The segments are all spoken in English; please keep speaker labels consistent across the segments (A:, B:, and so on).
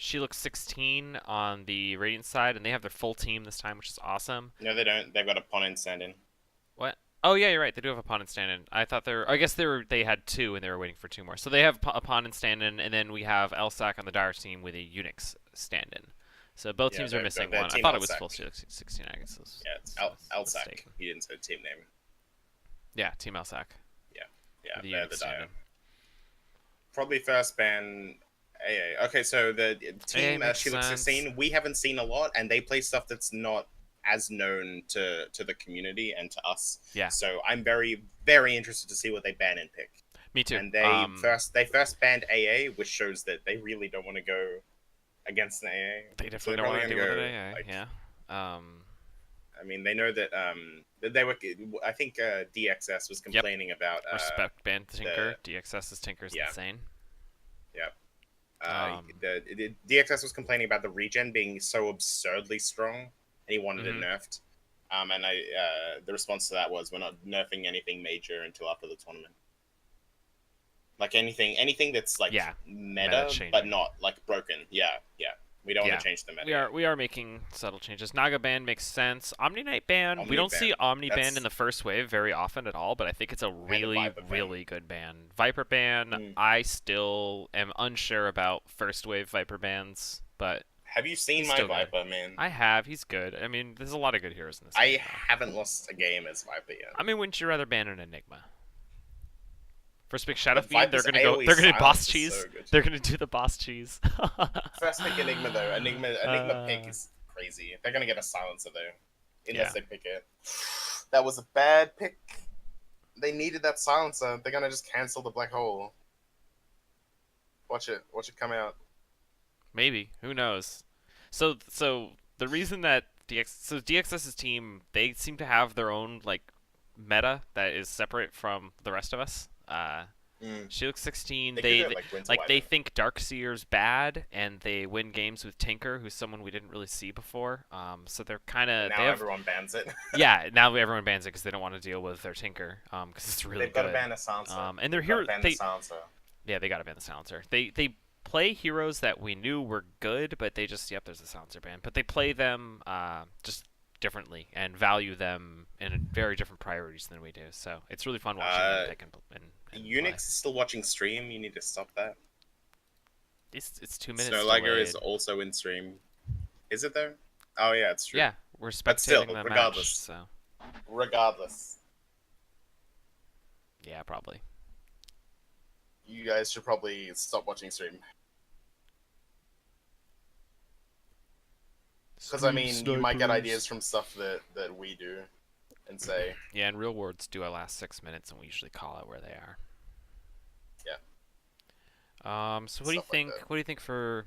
A: SL16 on the Radiant side, and they have their full team this time, which is awesome.
B: No, they don't. They've got opponent stand-in.
A: What? Oh yeah, you're right. They do have opponent stand-in. I thought they were. I guess they had two, and they were waiting for two more. So they have opponent stand-in, and then we have LSAC on the Dire team with a Unix stand-in. So both
B: Yeah,
A: teams are missing
B: they're
A: one. I
B: Team
A: thought it was
B: LSAC.
A: full SL16. I guess it was,
B: Yeah, it's
A: it was a
B: LSAC.
A: mistake.
B: He didn't say team name.
A: Yeah, Team LSAC
B: Yeah, yeah,
A: with the
B: they're
A: Unix
B: the
A: stand-in.
B: Dire. Probably first ban AA. Okay, so the
A: AA
B: team
A: makes
B: She Looks
A: sense.
B: 16, we haven't seen a lot, and they play stuff that's not as known to the community and to us.
A: Yeah,
B: So I'm very very interested to see what they ban and pick.
A: me too.
B: And they first banned AA, which shows that they really don't want to go against an AA.
A: They
B: So
A: definitely
B: they're
A: don't
B: probably
A: want to
B: gonna
A: deal with
B: go
A: it. AA.
B: like,
A: Yeah. Um,
B: I mean, they know that they were. I think DXS was
A: yep.
B: complaining about
A: Respect ban Tinker.
B: the
A: DXS's Tinker's
B: yeah
A: insane.
B: yeah.
A: Um,
B: The DXS was complaining about the regen being so absurdly strong, and he wanted it
A: mhm.
B: nerfed. And the response to that was, we're not nerfing anything major until after the tournament. Like anything that's like
A: Yeah, meta
B: meta, but
A: changing.
B: not like broken. Yeah, yeah. We don't want
A: Yeah,
B: to change the meta
A: we
B: yet.
A: are making subtle changes. Naga ban makes sense. Omni Knight ban, we
B: Omni
A: don't see
B: ban.
A: Omni ban in
B: That's
A: the first wave very often at all, but I think it's a
B: and a
A: really
B: Viper ban.
A: really good ban. Viper ban,
B: Mm.
A: I still am unsure about first wave Viper bans, but
B: Have you seen
A: he's
B: my
A: still good.
B: Viper, man?
A: I have. He's good. I mean, there's a lot of good heroes in this game,
B: I
A: though.
B: haven't lost a game as Viper yet.
A: I mean, wouldn't you rather ban an Enigma? First pick Shadow
B: But
A: Fiend,
B: Viper's AoE
A: they're gonna boss
B: silence is
A: cheese.
B: so good.
A: They're gonna do the boss cheese.
B: First pick Enigma though. Enigma pick
A: Uh,
B: is crazy. They're gonna get a silencer though,
A: yeah.
B: unless they pick it. That was a bad pick. They needed that silencer. They're gonna just cancel the black hole. Watch it. Watch it come out.
A: Maybe. Who knows? So the reason that DXS's team, they seem to have their own like meta that is separate from the rest of us.
B: Mm.
A: SL16,
B: They could go like Winter
A: they
B: Wyvern.
A: think Darkseer's bad, and they win games with Tinker, who's someone we didn't really see before. So they're kind of
B: Now
A: they have
B: everyone bans it.
A: yeah. Now everyone bans it because they don't want to deal with their Tinker, because it's really
B: They've got to
A: good.
B: ban a silencer.
A: And they're
B: They've got to
A: here.
B: ban the
A: They
B: silencer.
A: Yeah, they gotta ban the silencer. They play heroes that we knew were good, but they just there's a silencer ban. But they play them just differently and value them in very different priorities than we do. So it's really fun watching them pick and
B: Unix
A: play.
B: is still watching stream. You need to stop that.
A: It's 2 minutes
B: Snowliger
A: delayed.
B: is also in stream. Is it though? Oh yeah, it's true.
A: Yeah, we're
B: But still,
A: spectating the
B: regardless.
A: match. So
B: Regardless,
A: yeah, probably.
B: you guys should probably stop watching stream. Because I mean, you might get ideas from stuff that we do, and say,
A: Yeah, and real words do last 6 minutes, and we usually call out where they are.
B: yeah.
A: So what do you
B: Stuff like
A: think?
B: that.
A: What do you think for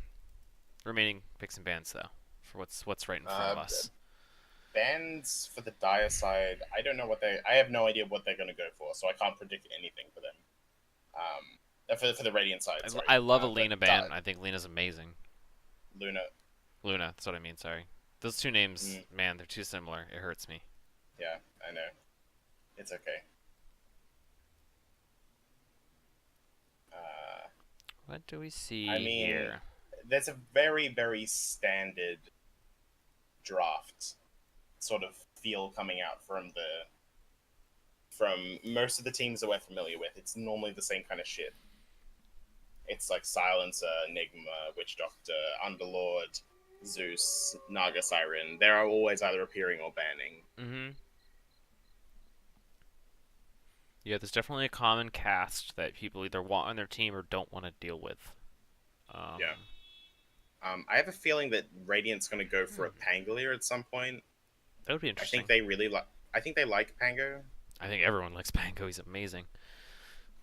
A: remaining picks and bans though? For what's right in front of us?
B: Bans for the Dire side, I don't know what they. I have no idea what they're gonna go for, so I can't predict anything for them. For the Radiant side, sorry.
A: I love a
B: But
A: Lena ban. I think Lena's amazing.
B: Luna,
A: Luna, that's what I mean. Sorry, those two names, man, they're too similar. It hurts me.
B: yeah, I know. It's okay.
A: What do we see
B: I mean,
A: here?
B: there's a very very standard draft sort of feel coming out from most of the teams that we're familiar with. It's normally the same kind of shit. It's like Silencer, Enigma, Witch Doctor, Underlord, Zeus, Naga Siren. They are always either appearing or banning.
A: Mm-hmm. Yeah, there's definitely a common cast that people either want on their team or don't want to deal with.
B: Yeah. I have a feeling that Radiant's going to go for a Pangolier at some point.
A: That would be
B: I
A: interesting.
B: think they really like. I think they like Pango.
A: I think everyone likes Pango. He's amazing.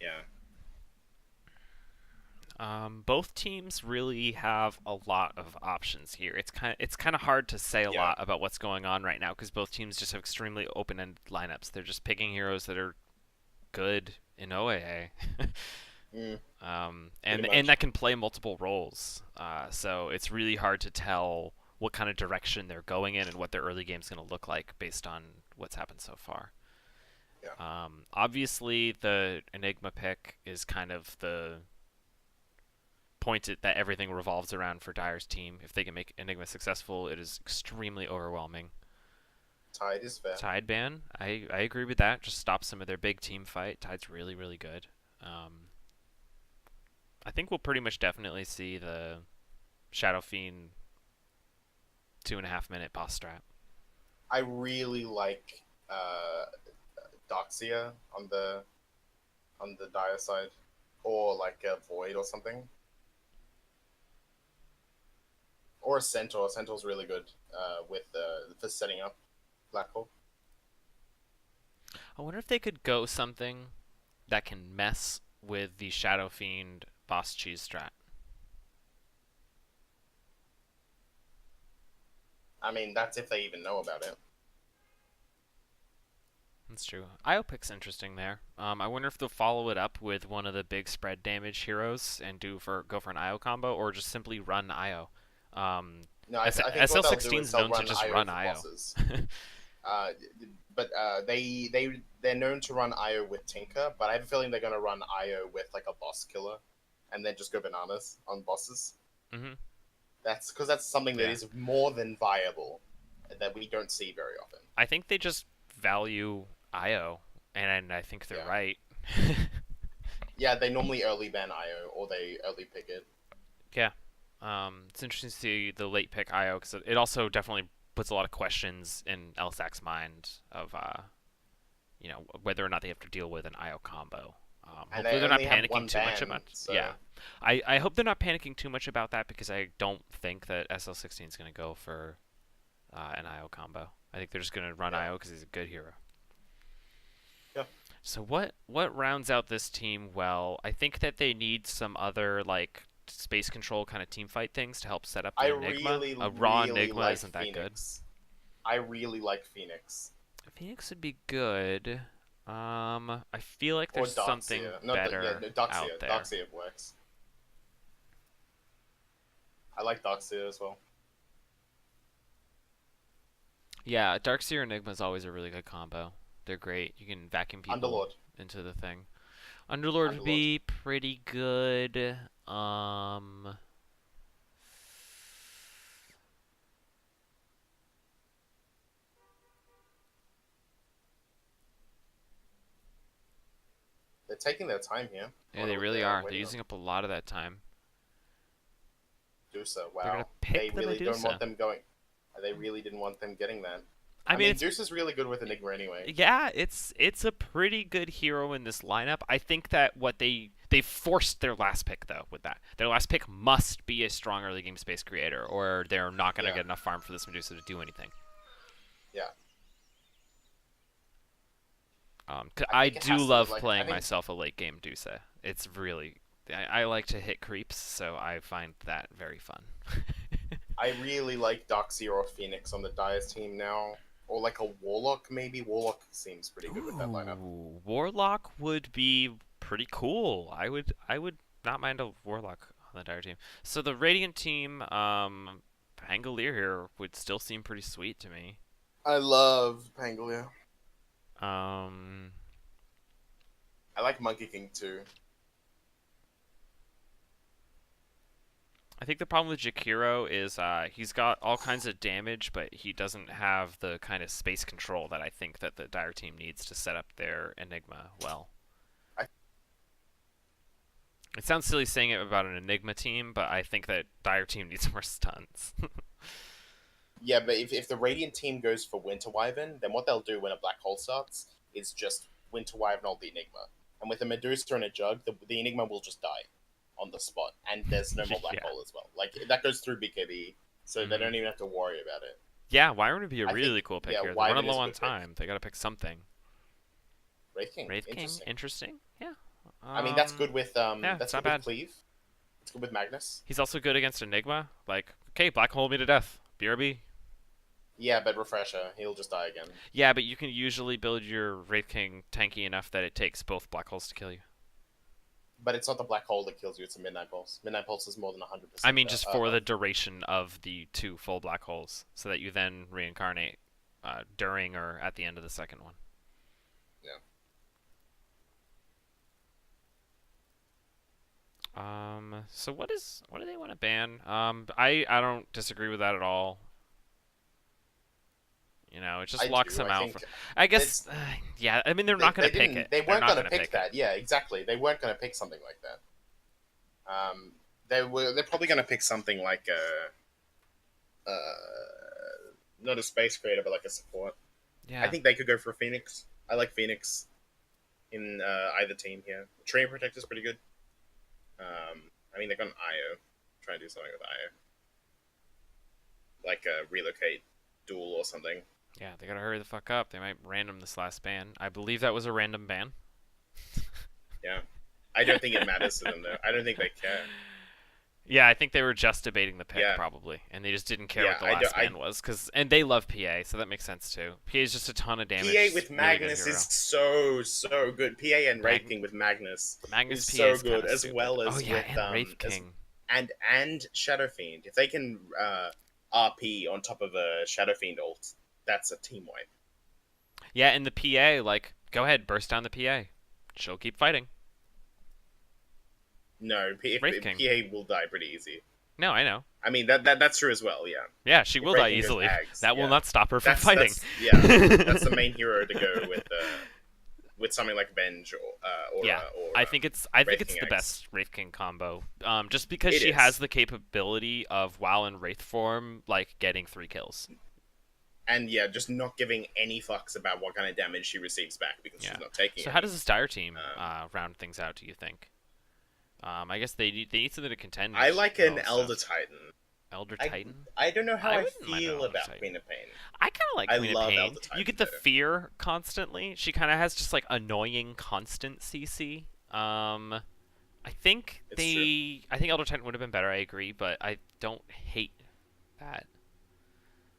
B: Yeah.
A: Both teams really have a lot of options here. It's kind of hard to say a lot about what's going on right now because both teams just have extremely open-ended lineups. They're just picking heroes that are good in OAA, and that can play multiple roles. So it's really hard to tell what kind of direction they're going in and what their early game's going to look like based on what's happened so far.
B: Yeah.
A: Obviously, the Enigma pick is kind of the point it that everything revolves around for Dire's team. If they can make Enigma successful, it is extremely overwhelming.
B: Tide is fair.
A: Tide ban, I agree with that. Just stop some of their big team fight. Tide's really, really good. I think we'll pretty much definitely see the Shadow Fiend 2.5 minute boss strat.
B: I really like Doxia on the Dire side, or like a Void or something, or a Centaur. Centaur's really good with for setting up Black Hole.
A: I wonder if they could go something that can mess with the Shadow Fiend boss cheese strat.
B: I mean, that's if they even know about it.
A: That's true. IO pick's interesting there. I wonder if they'll follow it up with one of the big spread damage heroes and go for an IO combo, or just simply run IO.
B: No, I think what they'll do
A: SL16
B: is
A: is
B: they'll
A: known to
B: run
A: just
B: IO
A: run
B: for
A: IO.
B: bosses. But they're known to run IO with Tinker, but I have a feeling they're gonna run IO with like a boss killer, and then just go bananas on bosses.
A: Hmm.
B: That's because that's something that
A: Yeah.
B: is more than viable that we don't see very often.
A: I think they just value IO, and I think they're
B: Yeah.
A: right.
B: Yeah, they normally early ban IO or they early pick it.
A: Yeah. It's interesting to see the late pick IO because it also definitely puts a lot of questions in LSAC's mind of whether or not they have to deal with an IO combo.
B: And
A: Hopefully
B: they
A: they're not
B: only have
A: panicking
B: one
A: too much
B: ban,
A: about.
B: so
A: Yeah, I hope they're not panicking too much about that because I don't think that SL16 is going to go for an IO combo. I think they're just going to run
B: Yeah.
A: IO because he's a good hero.
B: Yeah.
A: So what rounds out this team well? I think that they need some other like space control kind of team fight things to help set up the
B: I
A: Enigma.
B: really,
A: A raw
B: really
A: Enigma
B: like
A: isn't that
B: Phoenix. I really like Phoenix.
A: good. Phoenix would be good. I feel like
B: Or
A: there's something
B: Doxia. No,
A: better
B: no,
A: out
B: Doxia.
A: there.
B: Doxia works. I like Doxia as well.
A: Yeah, Darkseer Enigma is always a really good combo. They're great. You can vacuum people
B: Underlord.
A: into the thing. Underlord would
B: Underlord.
A: be pretty good. Um,
B: They're taking their time here.
A: yeah, they really are. They're using up a lot of that time.
B: Medusa.
A: They're gonna
B: Wow. They
A: pick the
B: really don't
A: Medusa.
B: want them going. They really didn't want them getting that.
A: I
B: I
A: mean,
B: mean,
A: it's
B: Medusa's really good with Enigma anyway.
A: yeah, it's a pretty good hero in this lineup. I think that what they forced their last pick though with that. Their last pick must be a strong early game space creator, or they're not gonna
B: Yeah.
A: get enough farm for this Medusa to do anything.
B: Yeah.
A: 'Cause
B: I
A: I
B: think it
A: do
B: has to,
A: love
B: like,
A: playing myself a late game Medusa. It's really I like to hit creeps, so I find that very fun.
B: I really like Doxia or Phoenix on the Dyer's team now. Or like a Warlock, maybe. Warlock seems pretty good with that lineup.
A: Ooh, Warlock would be pretty cool. I would not mind a Warlock on the Dire team. So the Radiant team, Pangolier here would still seem pretty sweet to me.
B: I love Pangolier.
A: Um,
B: I like Monkey King too.
A: I think the problem with Jakiro is he's got all kinds of damage, but he doesn't have the kind of space control that I think that the Dire team needs to set up their Enigma well.
B: I-
A: It sounds silly saying it about an Enigma team, but I think that Dire team needs more stuns.
B: Yeah, but if the Radiant team goes for Winter Wyvern, then what they'll do when a Black Hole starts is just Winter Wyvern all the Enigma. And with a Medusa and a Jug, the Enigma will just die on the spot. And there's no more Black
A: Yeah.
B: Hole as well. Like, that goes through BKB, so they
A: Mhm.
B: don't even have to worry about it.
A: Yeah, Wyvern would be a
B: I
A: really
B: think-
A: cool pick
B: yeah,
A: here. They're
B: Wyvern
A: running
B: is
A: low
B: a
A: on
B: good pick.
A: time. They got to pick something.
B: Wraith King,
A: Wraith King,
B: interesting.
A: interesting. Yeah.
B: I mean, that's good with
A: yeah,
B: that's
A: it's not
B: good
A: bad.
B: with Cleave. It's good with Magnus.
A: He's also good against Enigma. Like, okay, Black Hole me to death. BRB.
B: Yeah, but Refresher, he'll just die again.
A: Yeah, but you can usually build your Wraith King tanky enough that it takes both Black Holes to kill you.
B: But it's not the Black Hole that kills you, it's a Midnight Pulse. Midnight Pulse is more than 100%.
A: I mean, just for the duration of the 2 full Black Holes, so that you then reincarnate during or at the end of the second one.
B: Yeah.
A: So what do they want to ban? I don't disagree with that at all. You know, it just
B: I
A: locks
B: do.
A: them
B: I
A: out. For,
B: think
A: I guess,
B: it's
A: yeah. I mean, they're not going
B: they
A: to pick
B: didn't
A: it.
B: they
A: They're
B: weren't
A: not
B: going to
A: going to
B: pick
A: pick it.
B: that. Yeah, exactly. They weren't going to pick something like that. They're probably going to pick something like not a space creator, but like a support. I
A: Yeah.
B: think they could go for a Phoenix. I like Phoenix in either team here. Train Protector's pretty good. I mean, they've got an IO. Try and do something with IO. Like a relocate duel or something.
A: Yeah, they gotta hurry the fuck up. They might random this last ban. I believe that was a random ban.
B: Yeah. I don't think it matters to them, though. I don't think they care.
A: Yeah, I think they were just debating the pick
B: Yeah.
A: probably, and they just didn't care
B: Yeah,
A: what the last ban was. And they love PA, so that makes sense too. PA is just a ton of damage.
B: PA with
A: really
B: Magnus is so good. PA and Wraith King with Magnus
A: Magnus
B: is
A: PA
B: so
A: is
B: good, as
A: stupid.
B: well as
A: oh yeah,
B: with
A: and Wraith King.
B: and Shadow Fiend. If they can RP on top of a Shadow Fiend ult, that's a team wipe.
A: Yeah, and the PA, like, go ahead, burst down the PA. She'll keep fighting.
B: No, PA will die pretty easy.
A: No, I know.
B: I mean that's true as well. Yeah.
A: Yeah, she will die easily. That will not stop her from fighting.
B: That's the main hero to go with something like Venge or
A: yeah. I think it's the best Wraith King combo. Just because she has the capability of while in Wraith form, like getting 3 kills.
B: And yeah, just not giving any fucks about what kind of damage she receives back because she's not taking.
A: So how does this Dire team round things out? Do you think? I guess they need something to contend.
B: I like an Elder Titan.
A: Elder Titan?
B: I don't know how I feel about Queen of Pain.
A: I kind of like Queen of Pain. You get the fear constantly. She kind of has just like annoying constant CC. I think Elder Titan would have been better. I agree, but I don't hate that.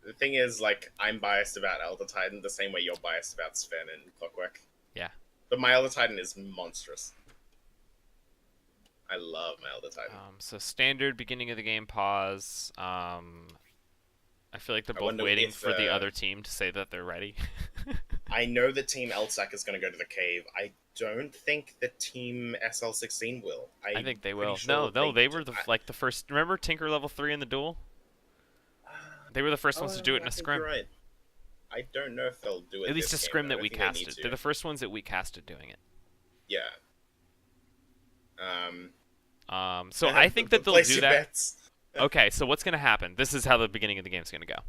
B: The thing is, like, I'm biased about Elder Titan the same way you're biased about Sven and Clockwork.
A: Yeah.
B: But my Elder Titan is monstrous. I love my Elder Titan.
A: So standard beginning of the game pause. I feel like they're both waiting for the other team to say that they're ready.
B: I know the team LSAC is going to go to the cave. I don't think the team SL16 will.
A: I think they will. Sure no, they were the first. Remember Tinker level 3 in the duel? They were the first ones to do it in a scrim.
B: You're right. I don't know if they'll do it.
A: At least a scrim that we casted. They're the first ones that we casted doing it.
B: Yeah.
A: So I think that they'll do that. Okay, so what's gonna happen? This is how the beginning of the game's gonna go.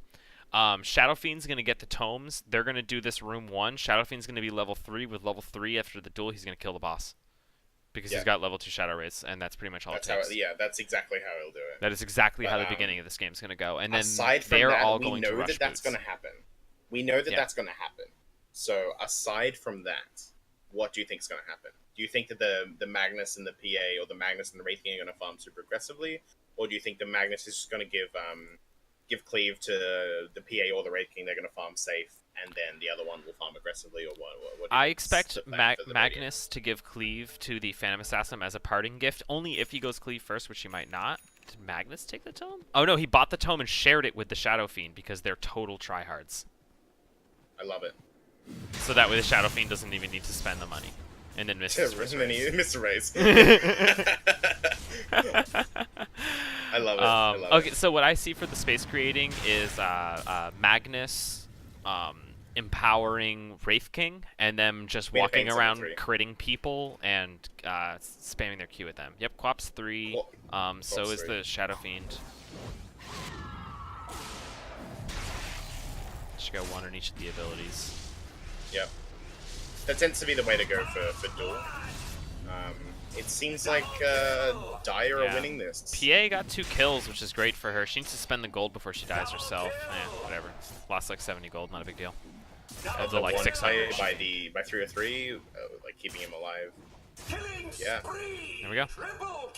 A: Shadow Fiend's gonna get the tomes. They're gonna do this room 1. Shadow Fiend's gonna be level 3. With level 3 after the duel, he's gonna kill the boss. Because he's got level 2 Shadow Rays, and that's pretty much all it takes.
B: That's exactly how he'll do it.
A: That is exactly how the beginning of this game's going to go. And then
B: we know that that's going to happen. We know that that's going to happen. So aside from that, what do you think is going to happen? Do you think that the Magnus and the PA or the Magnus and the Wraith King are going to farm super aggressively? Or do you think the Magnus is just going to give cleave to the PA or the Wraith King? They're going to farm safe, and then the other one will farm aggressively, or what
A: I expect Magnus to give cleave to the Phantom Assassin as a parting gift, only if he goes cleave first, which he might not. Did Magnus take the tome? Oh no, he bought the tome and shared it with the Shadow Fiend because they're total tryhards.
B: I love it.
A: So that way the Shadow Fiend doesn't even need to spend the money. And then misses
B: Mr. Rays. I love it.
A: Okay, so what I see for the space creating is Magnus empowering Wraith King, and them just walking around critting people and spamming their Q at them. Yep, Quap's 3. So is the Shadow Fiend. Should go 1 on each of the abilities.
B: Yep. That tends to be the way to go for duel. It seems like Dire are winning this.
A: PA got 2 kills, which is great for her. She needs to spend the gold before she dies herself. Whatever. Lost like 70 gold, not a big deal.
B: The like 600 by 3 or 3, like keeping him alive. Yeah.
A: There we go.
B: Triple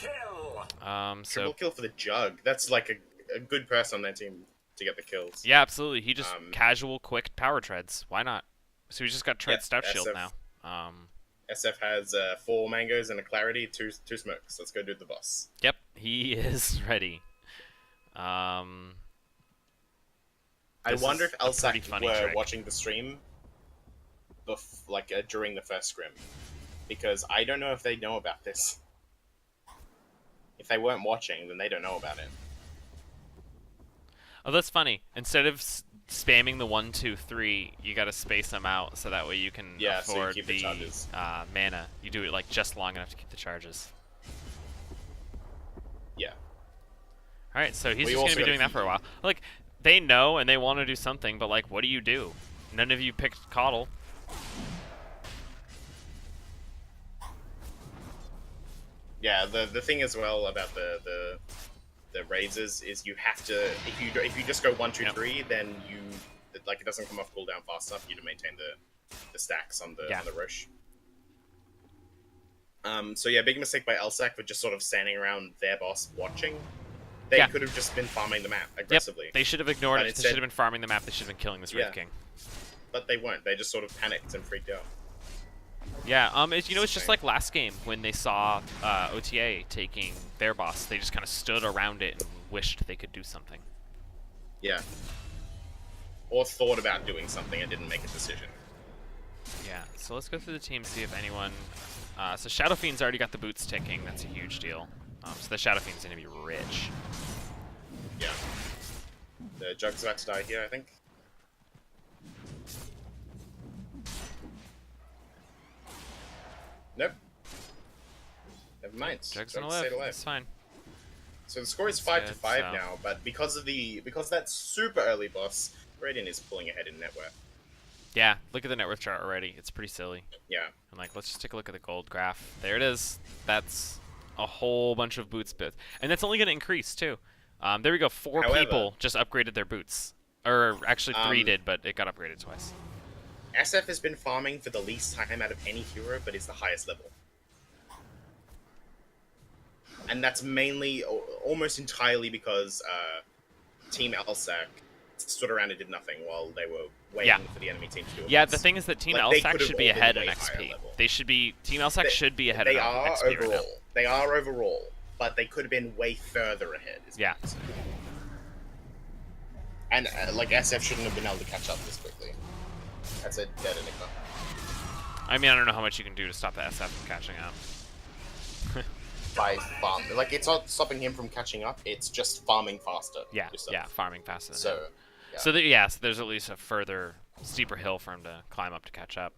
B: kill for the Jug. That's like a good person on their team to get the kills.
A: Yeah, absolutely. He just casual, quick power treads. Why not? So he's just got tread stout shield now.
B: SF has 4 mangoes and a clarity, 2 smokes. Let's go do the boss.
A: Yep, he is ready.
B: I wonder if LSAC were watching the stream during the first scrim, because I don't know if they know about this. If they weren't watching, then they don't know about it.
A: Oh, that's funny. Instead of spamming the 1, 2, 3, you gotta space them out so that way you can
B: Yeah, so you
A: afford
B: keep the charges.
A: mana. You do it like just long enough to keep the charges.
B: Yeah.
A: All right, so he's
B: We
A: just
B: also
A: gonna be
B: gotta
A: doing that
B: keep-
A: for a while. Like, they know and they want to do something, but like, what do you do? None of you picked Coddle.
B: Yeah, the thing as well about the raises is you have to if you just go 1, 2,
A: Yep.
B: 3, then you like it doesn't come off cooldown fast enough for you to maintain the stacks on the Roche. So yeah, big mistake by LSAC for just sort of standing around their boss watching. They could have just been farming the map aggressively.
A: Yep. They should have ignored
B: But
A: it. They should have been farming the map. They should have been killing this Wraith King.
B: But they weren't. They just sort of panicked and freaked out.
A: Yeah, it's just like last game when they saw OTA taking their boss. They just kind of stood around it and wished they could do something.
B: Yeah. Or thought about doing something and didn't make a decision.
A: Yeah, so let's go through the team, see if anyone... so Shadow Fiend's already got the boots ticking. That's a huge deal. So the Shadow Fiend's going to be rich.
B: Yeah. The Jug's about to die here, I think. Nope. Never mind.
A: Jug's
B: Jug
A: going to
B: stayed
A: live.
B: alive.
A: That's fine.
B: So the score is
A: That's
B: 5 to
A: good,
B: 5
A: so-
B: now, but because that super early boss, Radiant is pulling ahead in net worth.
A: Yeah, look at the net worth chart already. It's pretty silly.
B: Yeah.
A: And like, let's just take a look at the gold graph. There it is. That's a whole bunch of boots bits. And that's only going to increase, too. There we go. 4
B: However-
A: people just upgraded their boots. Or actually 3 did, but it got upgraded twice.
B: SF has been farming for the least time out of any hero, but is the highest level. And that's mainly, almost entirely because Team LSAC stood around and did nothing while they were waiting for the enemy team to do it.
A: Yeah, the thing is that Team
B: Like, they
A: LSAC
B: could've
A: should be
B: all been
A: ahead in
B: way higher
A: XP.
B: level.
A: They should be... Team LSAC should be ahead
B: They
A: in
B: are
A: XP right now.
B: overall. They are overall, but they could have been way further ahead. Is what
A: Yeah.
B: I'm saying. And like SF shouldn't have been able to catch up this quickly. That's a dead enigma.
A: I mean, I don't know how much you can do to stop the SF from catching up.
B: By farm, like it's not stopping him from catching up. It's just farming faster.
A: Yeah,
B: yourself.
A: yeah, farming faster than him.
B: So, yeah.
A: So there's at least a further, steeper hill for him to climb up to catch up.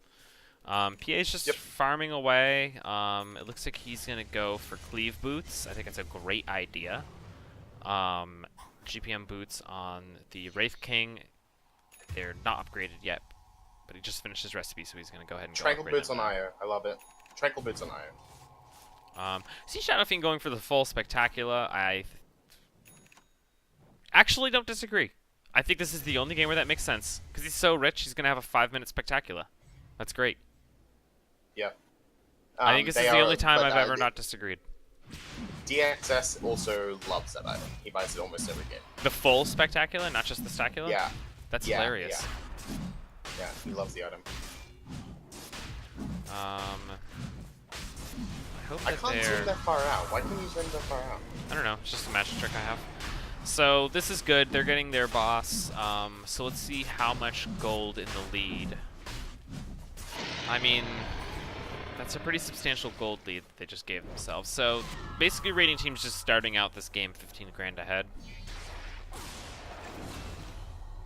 A: PA's just farming away. It looks like he's going to go for cleave boots. I think it's a great idea. GPM boots on the Wraith King. They're not upgraded yet, but he just finished his recipe, so he's going to go ahead and
B: Tranquil
A: go upgrade
B: boots on
A: them.
B: Io. I love it. Tranquil boots on Io.
A: See Shadow Fiend going for the full Spectacular. I actually don't disagree. I think this is the only game where that makes sense. Because he's so rich, he's going to have a 5-minute Spectacular. That's great.
B: Yeah.
A: I think this is the only time I've ever not disagreed.
B: DXS also loves that item. He buys it almost every game.
A: The full Spectacular, not just the Stacula?
B: Yeah.
A: That's
B: Yeah,
A: hilarious.
B: Yeah, he loves the item.
A: I hope
B: I
A: that
B: can't
A: they're...
B: zoom that far out. Why can't you zoom that far out?
A: I don't know. It's just a magic trick I have. So this is good. They're getting their boss. So let's see how much gold in the lead. I mean, that's a pretty substantial gold lead that they just gave themselves. So basically, Radiant Team's just starting out this game 15 grand ahead.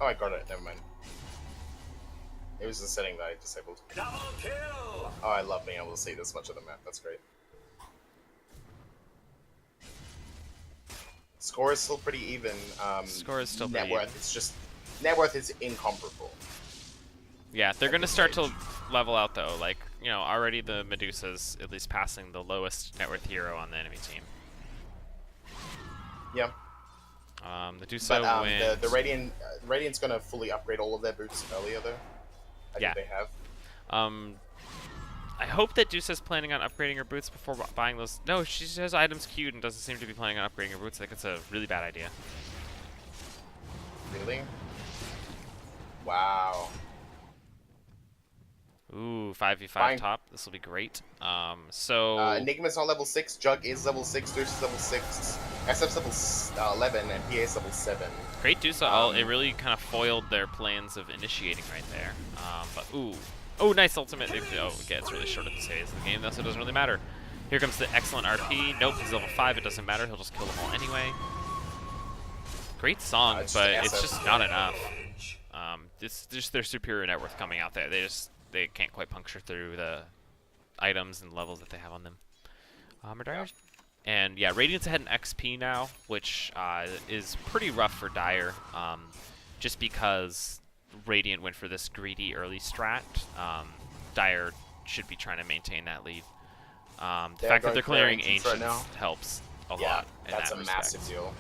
B: Oh, I got it. Never mind. It was the setting that I disabled.
C: Double kill!
B: Oh, I love being able to see this much of the map. That's great. Score is still pretty even.
A: Score is still
B: net
A: pretty
B: worth.
A: even.
B: It's just net worth is incomparable.
A: Yeah, they're
B: At
A: going to
B: this
A: start
B: stage.
A: to level out, though. Like, you know, already the Medusa's at least passing the lowest net worth hero on the enemy team.
B: Yeah.
A: Medusa
B: But
A: wins.
B: the Radiant's gonna fully upgrade all of their boots earlier though. I
A: Yeah.
B: think they have.
A: I hope that Dusa's planning on upgrading her boots before buying those. No, she has items queued and doesn't seem to be planning on upgrading her boots. I think it's a really bad idea.
B: Really? Wow.
A: Ooh, 5v5
B: Fine.
A: top. This will be great. So
B: Enigma's on level 6, Jug is level 6, Deuce is level 6, SF's level 11, and PA's level 7.
A: great Dusa. It really kind of foiled their plans of initiating right there. But ooh, oh, nice ultimate. Oh, okay, it's really short at this phase of the game, though, so it doesn't really matter. Here comes the excellent RP. Nope, he's level 5. It doesn't matter. He'll just kill them all anyway. Great song, but it's just not enough. It's just their superior net worth coming out there. They can't quite puncture through the items and levels that they have on them. And yeah, Radiant's ahead in XP now, which is pretty rough for Dire, just because Radiant went for this greedy early strat. Dire should be trying to maintain that lead. The fact that they're clearing Ancients helps a lot in
B: that's
A: that
B: a
A: respect.
B: massive deal.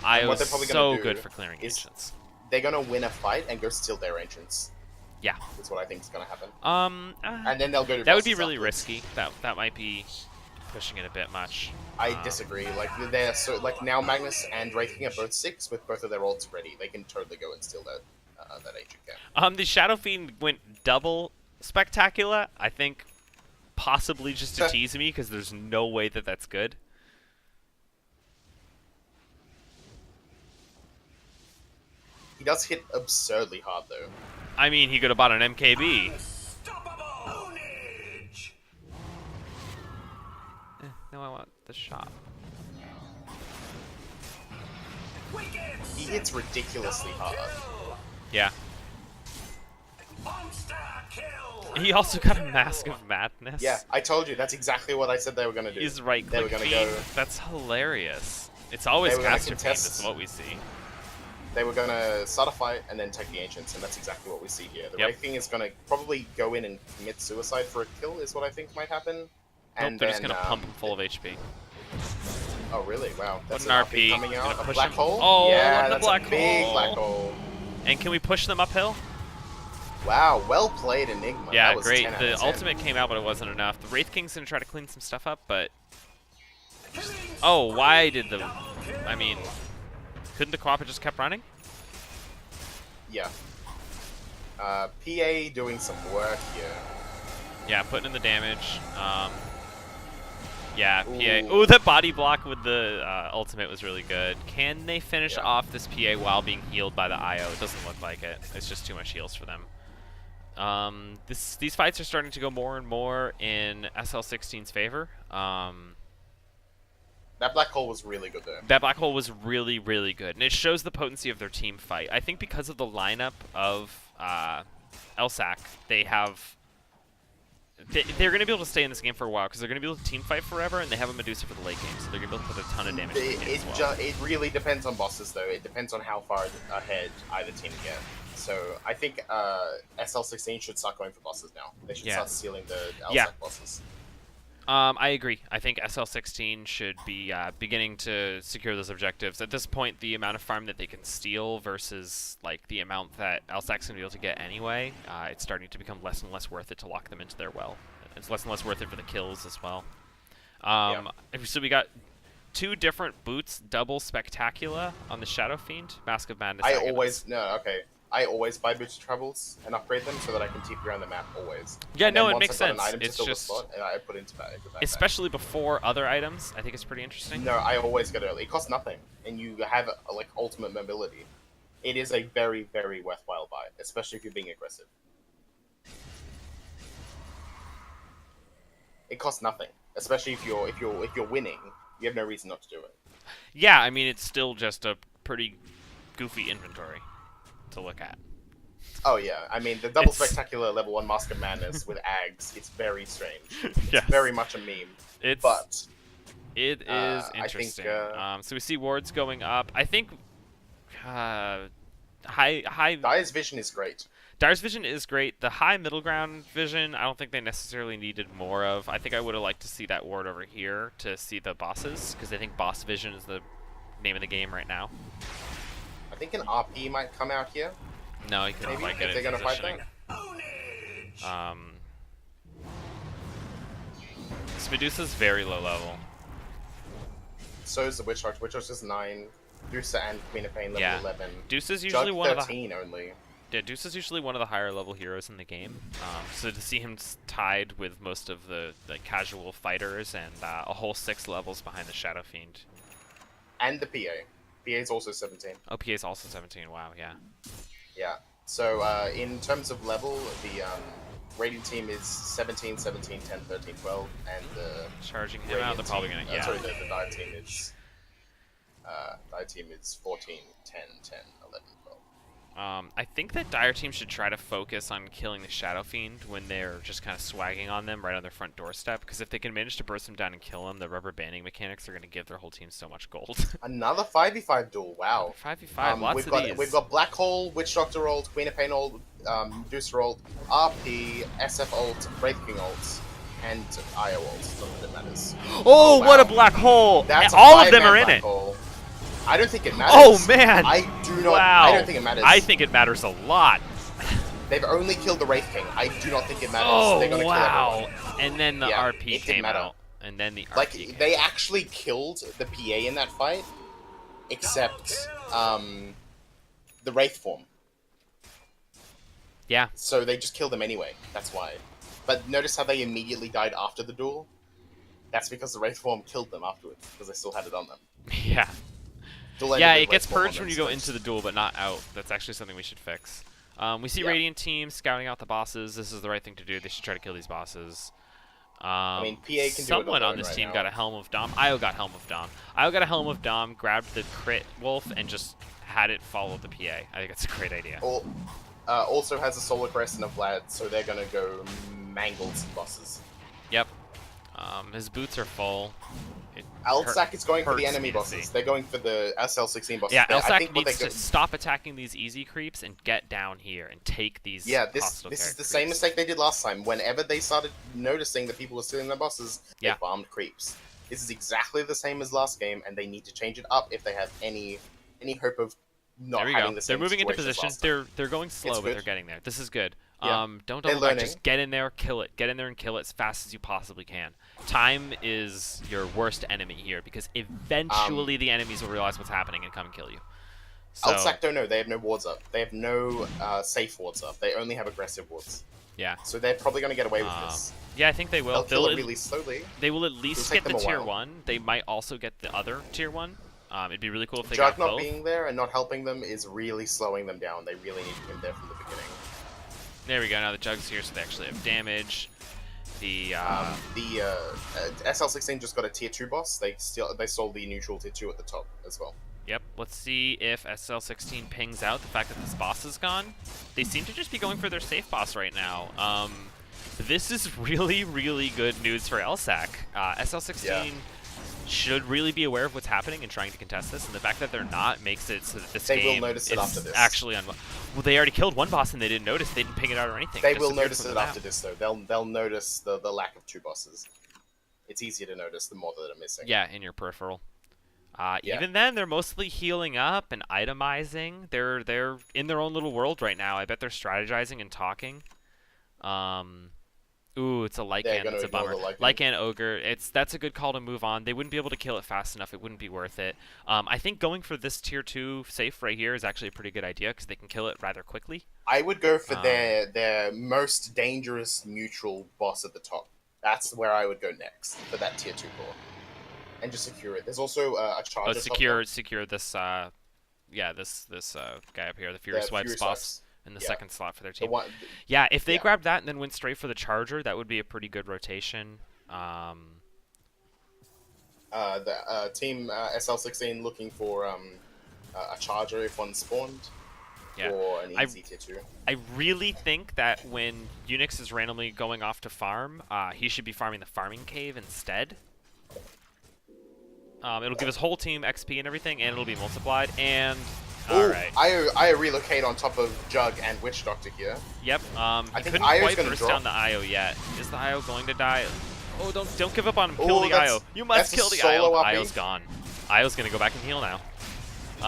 A: IO is so good for clearing Ancients.
B: They're going to win a fight and go steal their Ancients.
A: Yeah.
B: That's what I think is going to happen.
A: And
B: then they'll go to
A: that would be really
B: afterwards.
A: risky. That might be pushing it a bit much.
B: I disagree. Like they're so now Magnus and Wraithking are both 6 with both of their ults ready. They can totally go and steal that Ancient camp.
A: The Shadow Fiend went double spectacular. I think possibly just to tease me because there's no way that that's good.
B: He does hit absurdly hard though.
A: I mean, he could have bought an MKB. No, I want the shot.
B: He hits ridiculously hard.
A: Yeah. He also got a Mask of Madness.
B: Yeah, I told you. That's exactly what I said they were going to do.
A: He's right click
B: fiend.
A: go. That's hilarious. It's always Master Fiend, that's what we see.
B: They were going to start a fight and then take the Ancients, and that's exactly what we see here. The Wraithking is going to probably go in and commit suicide for a kill, is what I think might happen.
A: And they're just going to pump him full of HP.
B: Oh, really? Wow. That's
A: an RP
B: coming out. A
A: black
B: hole?
A: Oh,
B: yeah,
A: that's
B: a big black hole.
A: And can we push them uphill?
B: Wow, well played, Enigma.
A: Yeah,
B: that was
A: great.
B: 10 out
A: The
B: of 10.
A: ultimate came out, but it wasn't enough. The Wraith King's going to try to clean some stuff up, but... Oh, why did the... I mean, couldn't the co-op have just kept running?
B: Yeah. PA doing some work here.
A: Yeah, putting in the damage. Yeah, PA. Ooh, that body block with the ultimate was really good. Can they finish off this PA while being healed by the IO? It doesn't look like it. It's just too much heals for them. These fights are starting to go more and more in SL16's favor.
B: That black hole was really good there.
A: That black hole was really, really good. And it shows the potency of their team fight. I think because of the lineup of LSAC, they have... They're going to be able to stay in this game for a while because they're going to be able to team fight forever, and they have a Medusa for the late game, so they're going to be able to put a ton of damage in the game as well.
B: It really depends on bosses, though. It depends on how far ahead either team get. So I think SL16 should start going for bosses now. They should start stealing the LSAC bosses.
A: I agree. I think SL16 should be beginning to secure those objectives. At this point, the amount of farm that they can steal versus like the amount that LSAC's going to be able to get anyway, it's starting to become less and less worth it to lock them into their well. It's less and less worth it for the kills as well. So we got 2 different boots, double spectacular on the Shadow Fiend, Mask of Madness.
B: I always buy boots travels and upgrade them so that I can TP around the map always.
A: Yeah, no, it
B: Once
A: makes
B: I've got
A: sense.
B: an item to
A: It's
B: fill the
A: just
B: slot, and I put into that
A: especially before other items. I think it's pretty interesting.
B: No, I always get early. It costs nothing, and you have like ultimate mobility. It is a very, very worthwhile buy, especially if you're being aggressive. It costs nothing, especially if you're winning. You have no reason not to do it.
A: Yeah, I mean it's still just a pretty goofy inventory to look at.
B: Oh yeah, I mean the double spectacular level 1 Mask of Madness with Ags, it's very strange. It's very much a meme. It
A: is interesting. So we see wards going up. I think
B: Dire's vision is great.
A: Dire's vision is great. The high middle ground vision, I don't think they necessarily needed more of. I think I would have liked to see that ward over here to see the bosses, because I think boss vision is the name of the game right now.
B: I think an RP might come out here.
A: No, he couldn't quite get it.
B: They're gonna fight that.
A: This Medusa's very low level.
B: So is the Witch Arch. Witch Arch is 9. Dusa and Queen of Pain level 11.
A: Dusa's usually one
B: 13 of the... only.
A: Yeah, Dusa's usually one of the higher level heroes in the game. So to see him tied with most of the casual fighters and a whole 6 levels behind the Shadow Fiend.
B: And the PA. PA is also 17.
A: Oh, PA is also 17. Wow, yeah.
B: Yeah. So in terms of level, Radiant team is 17, 17, 10, 13, 12, and the
A: Charging him
B: Radiant
A: out, they're probably
B: team,
A: gonna, yeah.
B: sorry, the Dire team is 14, 10, 10, 11, 12.
A: I think that Dire Team should try to focus on killing the Shadow Fiend when they're just kind of swagging on them right on their front doorstep, because if they can manage to burst them down and kill them, the rubber banding mechanics are going to give their whole team so much gold.
B: Another 5v5 duel, wow.
A: 5v5, lots of these.
B: We've got Black Hole, Witch Doctor ult, Queen of Pain ult, Medusa ult, RP, SF ult, Wraith King ult, and IO ult. None of it matters.
A: Oh,
B: wow.
A: What a black hole!
B: That's
A: all of them are in it.
B: Hole. I don't think it matters.
A: Oh man!
B: I do not.
A: Wow.
B: I don't think it matters.
A: I think it matters a lot.
B: They've only killed the Wraith King. I do not think it matters.
A: Oh
B: They're gonna
A: wow!
B: Kill everyone.
A: And then the RP came out. And then the RP
B: like they actually killed the PA in that fight, except the Wraith form.
A: Yeah.
B: So they just killed them anyway. That's why. But notice how they immediately died after the duel. That's because the Wraith form killed them afterwards because they still had it on them.
A: Yeah. Yeah, it gets purged when you go into the duel, but not out. That's actually something we should fix. We see Radiant team scouting out the bosses. This is the right thing to do. They should try to kill these bosses.
B: I mean, PA can do it
A: someone on this team got a Helm of Dom. Io got Helm of Dom. Io got a Helm of Dom, grabbed the crit wolf, and just had it follow the PA. I think that's a great idea.
B: Also has a Solar Crest and a Vlad, so they're gonna go mangle some bosses.
A: Yep. His boots are full.
B: LSAC is going for the enemy bosses. They're going for the SL16 bosses.
A: Yeah, LSAC needs to stop attacking these easy creeps and get down here and take these.
B: Yeah, this is the same mistake they did last time. Whenever they started noticing that people were stealing their bosses, they farmed creeps. This is exactly the same as last game, and they need to change it up if they have any hope of not having the same.
A: They're moving into position. They're going slow, but they're getting there. This is good.
B: Yeah.
A: Don't double back. Just get in there, kill it. Get in there and kill it as fast as you possibly can. Time is your worst enemy here because eventually the enemies will realize what's happening and come and kill you. So,
B: LSAC don't know. They have no wards up. They have no safe wards up. They only have aggressive wards.
A: Yeah.
B: So they're probably going to get away with this.
A: Yeah, I think they will.
B: They'll kill it really slowly.
A: They will at least get the tier 1. They might also get the other tier 1. It'd be really cool if they
B: Jug
A: got both.
B: not being there and not helping them is really slowing them down. They really need him there from the beginning.
A: There we go. Now the Jug's here, so they actually have damage. The
B: SL16 just got a tier 2 boss. They sold the neutral tier 2 at the top as well.
A: Yep. Let's see if SL16 pings out the fact that this boss is gone. They seem to just be going for their safe boss right now. This is really, really good news for LSAC. SL16 should really be aware of what's happening and trying to contest this, and the fact that they're not makes it so that this game
B: will notice it after this.
A: Actually well, they already killed one boss and they didn't notice. They didn't ping it out or anything.
B: They will notice it after this, though. They'll notice the lack of 2 bosses. It's easier to notice the more that are missing.
A: Yeah, in your peripheral. Even then, they're mostly healing up and itemizing. They're in their own little world right now. I bet they're strategizing and talking. Ooh, it's a Lycan. It's a bummer. Lycan Ogre. That's a good call to move on. They wouldn't be able to kill it fast enough. It wouldn't be worth it. I think going for this tier 2 safe right here is actually a pretty good idea because they can kill it rather quickly.
B: I would go for their most dangerous neutral boss at the top. That's where I would go next for that tier 2 core. And just secure it. There's also a charger.
A: Secure this. This guy up here, the Fury Swipes boss. In the second slot for their team. Yeah, if they grabbed that and then went straight for the Charger, that would be a pretty good rotation.
B: The team SL16 looking for a Charger if one spawned.
A: Yeah.
B: Or an easy tier 2.
A: I really think that when Unix is randomly going off to farm, he should be farming the farming cave instead. It'll give his whole team XP and everything, and it'll be multiplied, and... Alright.
B: I relocate on top of Jug and Witch Doctor here.
A: Yep. I couldn't quite burst down the IO yet. Is the IO going to die? Oh, don't give up on him. Kill the IO. You must kill the IO. The IO's gone. IO's going to go back and heal now.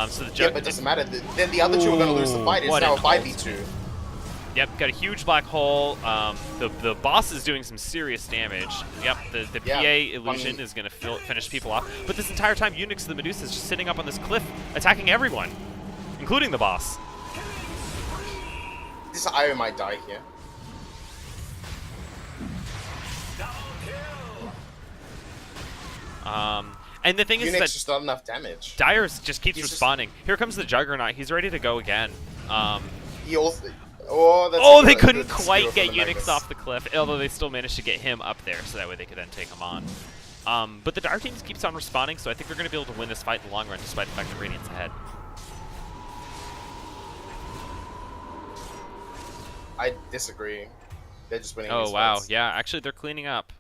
A: So the Jug...
B: Yeah, but it doesn't matter. Then the other two are going to lose the fight. It's now a 5v2.
A: Yep, got a huge black hole. The boss is doing some serious damage. Yep, the PA illusion is going to finish people off. But this entire time, Unix the Medusa is just sitting up on this cliff, attacking everyone, including the boss.
B: This IO might die here.
A: And the thing is that
B: just not enough damage.
A: Dire just keeps responding. Here comes the Juggernaut. He's ready to go again.
B: He also That's
A: Oh,
B: a
A: they
B: good-
A: couldn't
B: good
A: quite
B: steal
A: get
B: from the
A: Unix
B: Magnus.
A: off the cliff, although they still managed to get him up there, so that way they could then take him on. But the Dire team keeps on responding, so I think they're going to be able to win this fight in the long run, despite the fact that Radiant's ahead.
B: I disagree. They're just winning
A: Oh,
B: these
A: wow.
B: fights.
A: Yeah, actually, they're cleaning up.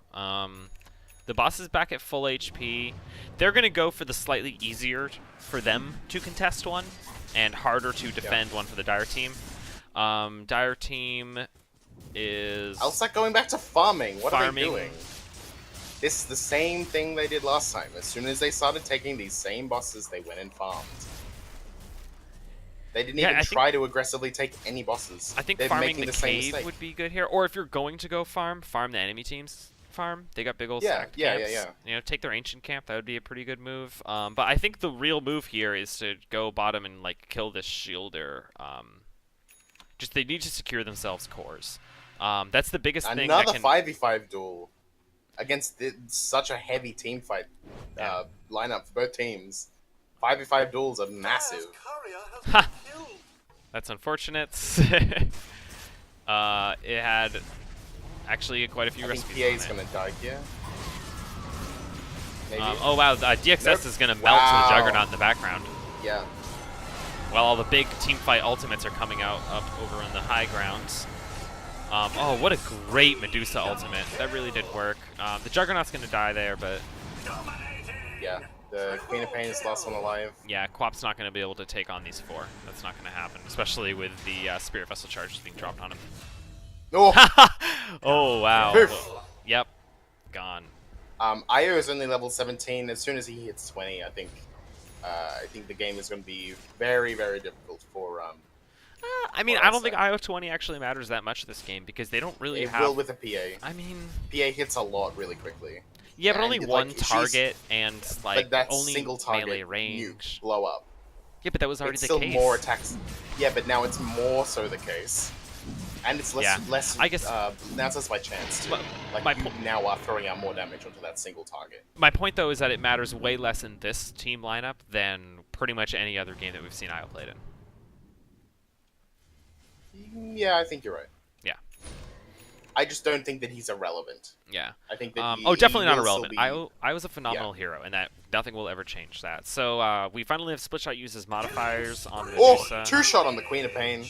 A: The boss is back at full HP. They're going to go for the slightly easier for them to contest one, and harder to defend one for the Dire team. Dire team is...
B: LSAC going back to farming. What are they
A: Farming.
B: doing? This is the same thing they did last time. As soon as they started taking these same bosses, they went and farmed. They didn't even try to aggressively take any bosses.
A: I think
B: They're
A: farming
B: making
A: the
B: same
A: cave
B: mistake.
A: would be good here. Or if you're going to go farm the enemy team's farm. They got big old stacked camps. You know, take their ancient camp. That would be a pretty good move. But I think the real move here is to go bottom and like kill this shielder. Just they need to secure themselves cores. That's the biggest thing.
B: Another 5v5 duel against such a heavy team fight lineup for both teams. 5v5 duels are massive.
A: Ha! That's unfortunate. It had actually quite a few recipes.
B: PA is gonna die here. Maybe.
A: Oh wow, DXS is gonna melt to the Juggernaut in the background.
B: Yeah.
A: While all the big team fight ultimates are coming out up over on the high grounds. Oh, what a great Medusa ultimate. That really did work. The Juggernaut's gonna die there, but...
B: Yeah, the Queen of Pain is the last one alive.
A: Yeah, Quap's not gonna be able to take on these four. That's not gonna happen, especially with the Spirit Vessel charges being dropped on him.
B: Oh!
A: Oh, wow.
B: Poof.
A: Yep. Gone.
B: Io is only level 17. As soon as he hits 20, I think the game is going to be very, very difficult for.
A: I mean, I don't think IO 20 actually matters that much this game because they don't really have.
B: It will with a PA.
A: I mean,
B: PA hits a lot really quickly.
A: Yeah, but only
B: And,
A: one
B: like,
A: target and like
B: but that
A: only
B: single target
A: melee range.
B: nuke blow up.
A: Yeah, but that was already
B: It's
A: the
B: still
A: case.
B: more attacks. Yeah, but now it's more so the case. And it's less.
A: I guess
B: now it's less by chance too.
A: my
B: you now are throwing out more damage onto that single target.
A: My point though is that it matters way less in this team lineup than pretty much any other game that we've seen IO played in.
B: Yeah, I think you're right.
A: Yeah.
B: I just don't think that he's irrelevant.
A: Yeah.
B: I think that
A: definitely not
B: will
A: irrelevant.
B: still
A: I was a phenomenal hero, and that nothing will ever change that. So we finally have split shot uses modifiers on Medusa.
B: Oh, two shot on the Queen of Pain.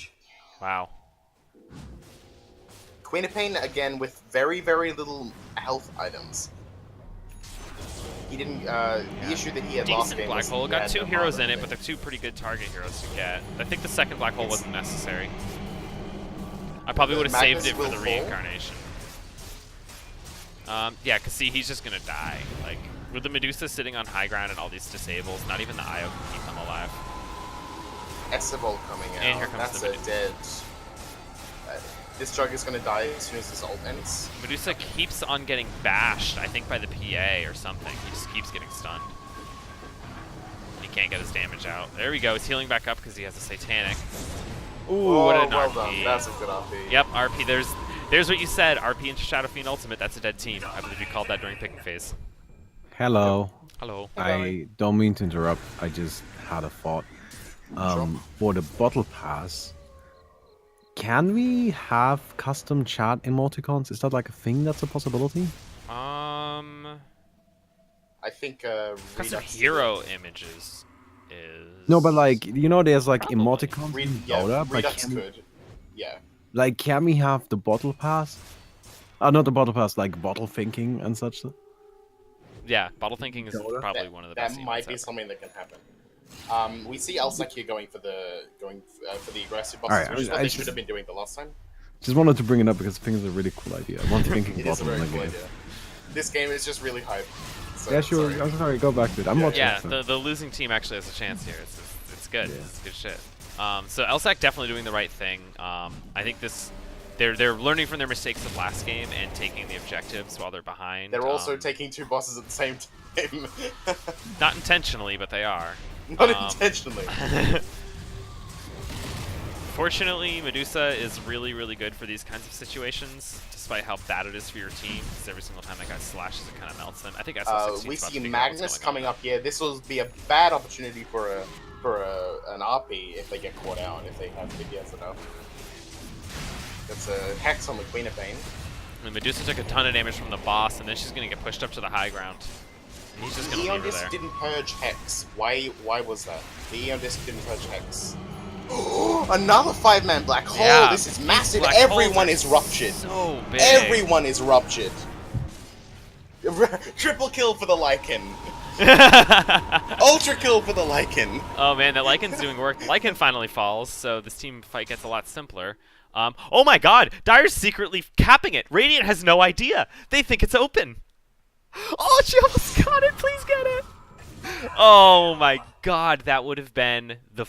A: Wow.
B: Queen of Pain again with very, very little health items. He didn't. The issue that he had last
A: Decent
B: game
A: black
B: was
A: hole.
B: he
A: Got
B: had
A: two
B: no
A: heroes
B: armor
A: in it,
B: thing.
A: but they're two pretty good target heroes to get. I think the second black hole wasn't necessary. I probably would have saved it for the reincarnation. Yeah, cause see, he's just gonna die. Like with the Medusa sitting on high ground and all these disables, not even the Io can keep them alive.
B: Estivol coming out.
A: And here comes
B: That's
A: the
B: a
A: Medusa.
B: dead. This drug is gonna die as soon as this ult ends.
A: Medusa keeps on getting bashed, I think by the PA or something. He just keeps getting stunned. He can't get his damage out. There we go. He's healing back up because he has a Satanic. Ooh, what an
B: well
A: RP.
B: done. That's a good RP.
A: Yep, RP. There's what you said. RP into Shadow Fiend Ultimate. That's a dead team. I believe you called that during picking phase.
C: Hello.
A: Hello.
C: I don't mean to interrupt. I just had a thought. For the bottle pass, can we have custom chat emoticons? Is that like a thing that's a possibility?
B: I think
A: Custom
B: Redux
A: hero images is...
C: No, but like, you know, there's like
A: Probably.
C: emoticons in Dota, but
B: Redux
C: can,
B: could. Yeah.
C: like, can we have the bottle pass? Not the bottle pass, like bottle thinking and such.
A: Yeah, bottle thinking is probably one of the best
B: That might
A: emotes
B: be
A: ever.
B: something that can happen. We see LSAC here going for the aggressive bosses,
C: Alright,
B: which is what
C: I
B: they
C: just-
B: should have been doing the last time.
C: Just wanted to bring it up because I think it's a really cool idea. I want thinking
B: It is a
C: bottle
B: very
C: in the
B: cool
C: game.
B: idea. This game is just really hype. So,
C: Yeah, sure.
B: sorry.
C: I'm sorry. Go back to it. I'm watching.
A: Yeah,
C: so.
A: the losing team actually has a chance here. It's good.
C: Yeah.
A: It's good shit. So LSAC definitely doing the right thing. I think they're learning from their mistakes of last game and taking the objectives while they're behind.
B: They're also taking two bosses at the same time.
A: not intentionally, but they are.
B: Not intentionally.
A: Fortunately, Medusa is really, really good for these kinds of situations, despite how bad it is for your team. Because every single time that guy slashes, it kind of melts them. I think SL16
B: We
A: is about
B: see
A: to figure out what's
B: Magnus
A: going
B: coming
A: on.
B: up here. This will be a bad opportunity for an RP if they get caught out, if he has enough. That's a Hex on the Queen of Pain.
A: And Medusa took a ton of damage from the boss, and then she's gonna get pushed up to the high ground. And he's just gonna
B: Eon
A: leave her
B: Disc
A: there.
B: didn't purge Hex. Why was that? The Eon Disc didn't purge Hex. Another 5-man black hole!
A: Yeah,
B: This is
A: these
B: massive!
A: black holes
B: Everyone
A: are
B: is ruptured!
A: So big.
B: Everyone is ruptured! Triple kill for the Lycan! Ultra kill for the Lycan!
A: Oh man, the Lycan's doing work. The Lycan finally falls, so this team fight gets a lot simpler. Oh my god! Dire's secretly capping it! Radiant has no idea! They think it's open! Oh, she almost got it! Please get it! Oh my god, that would have been the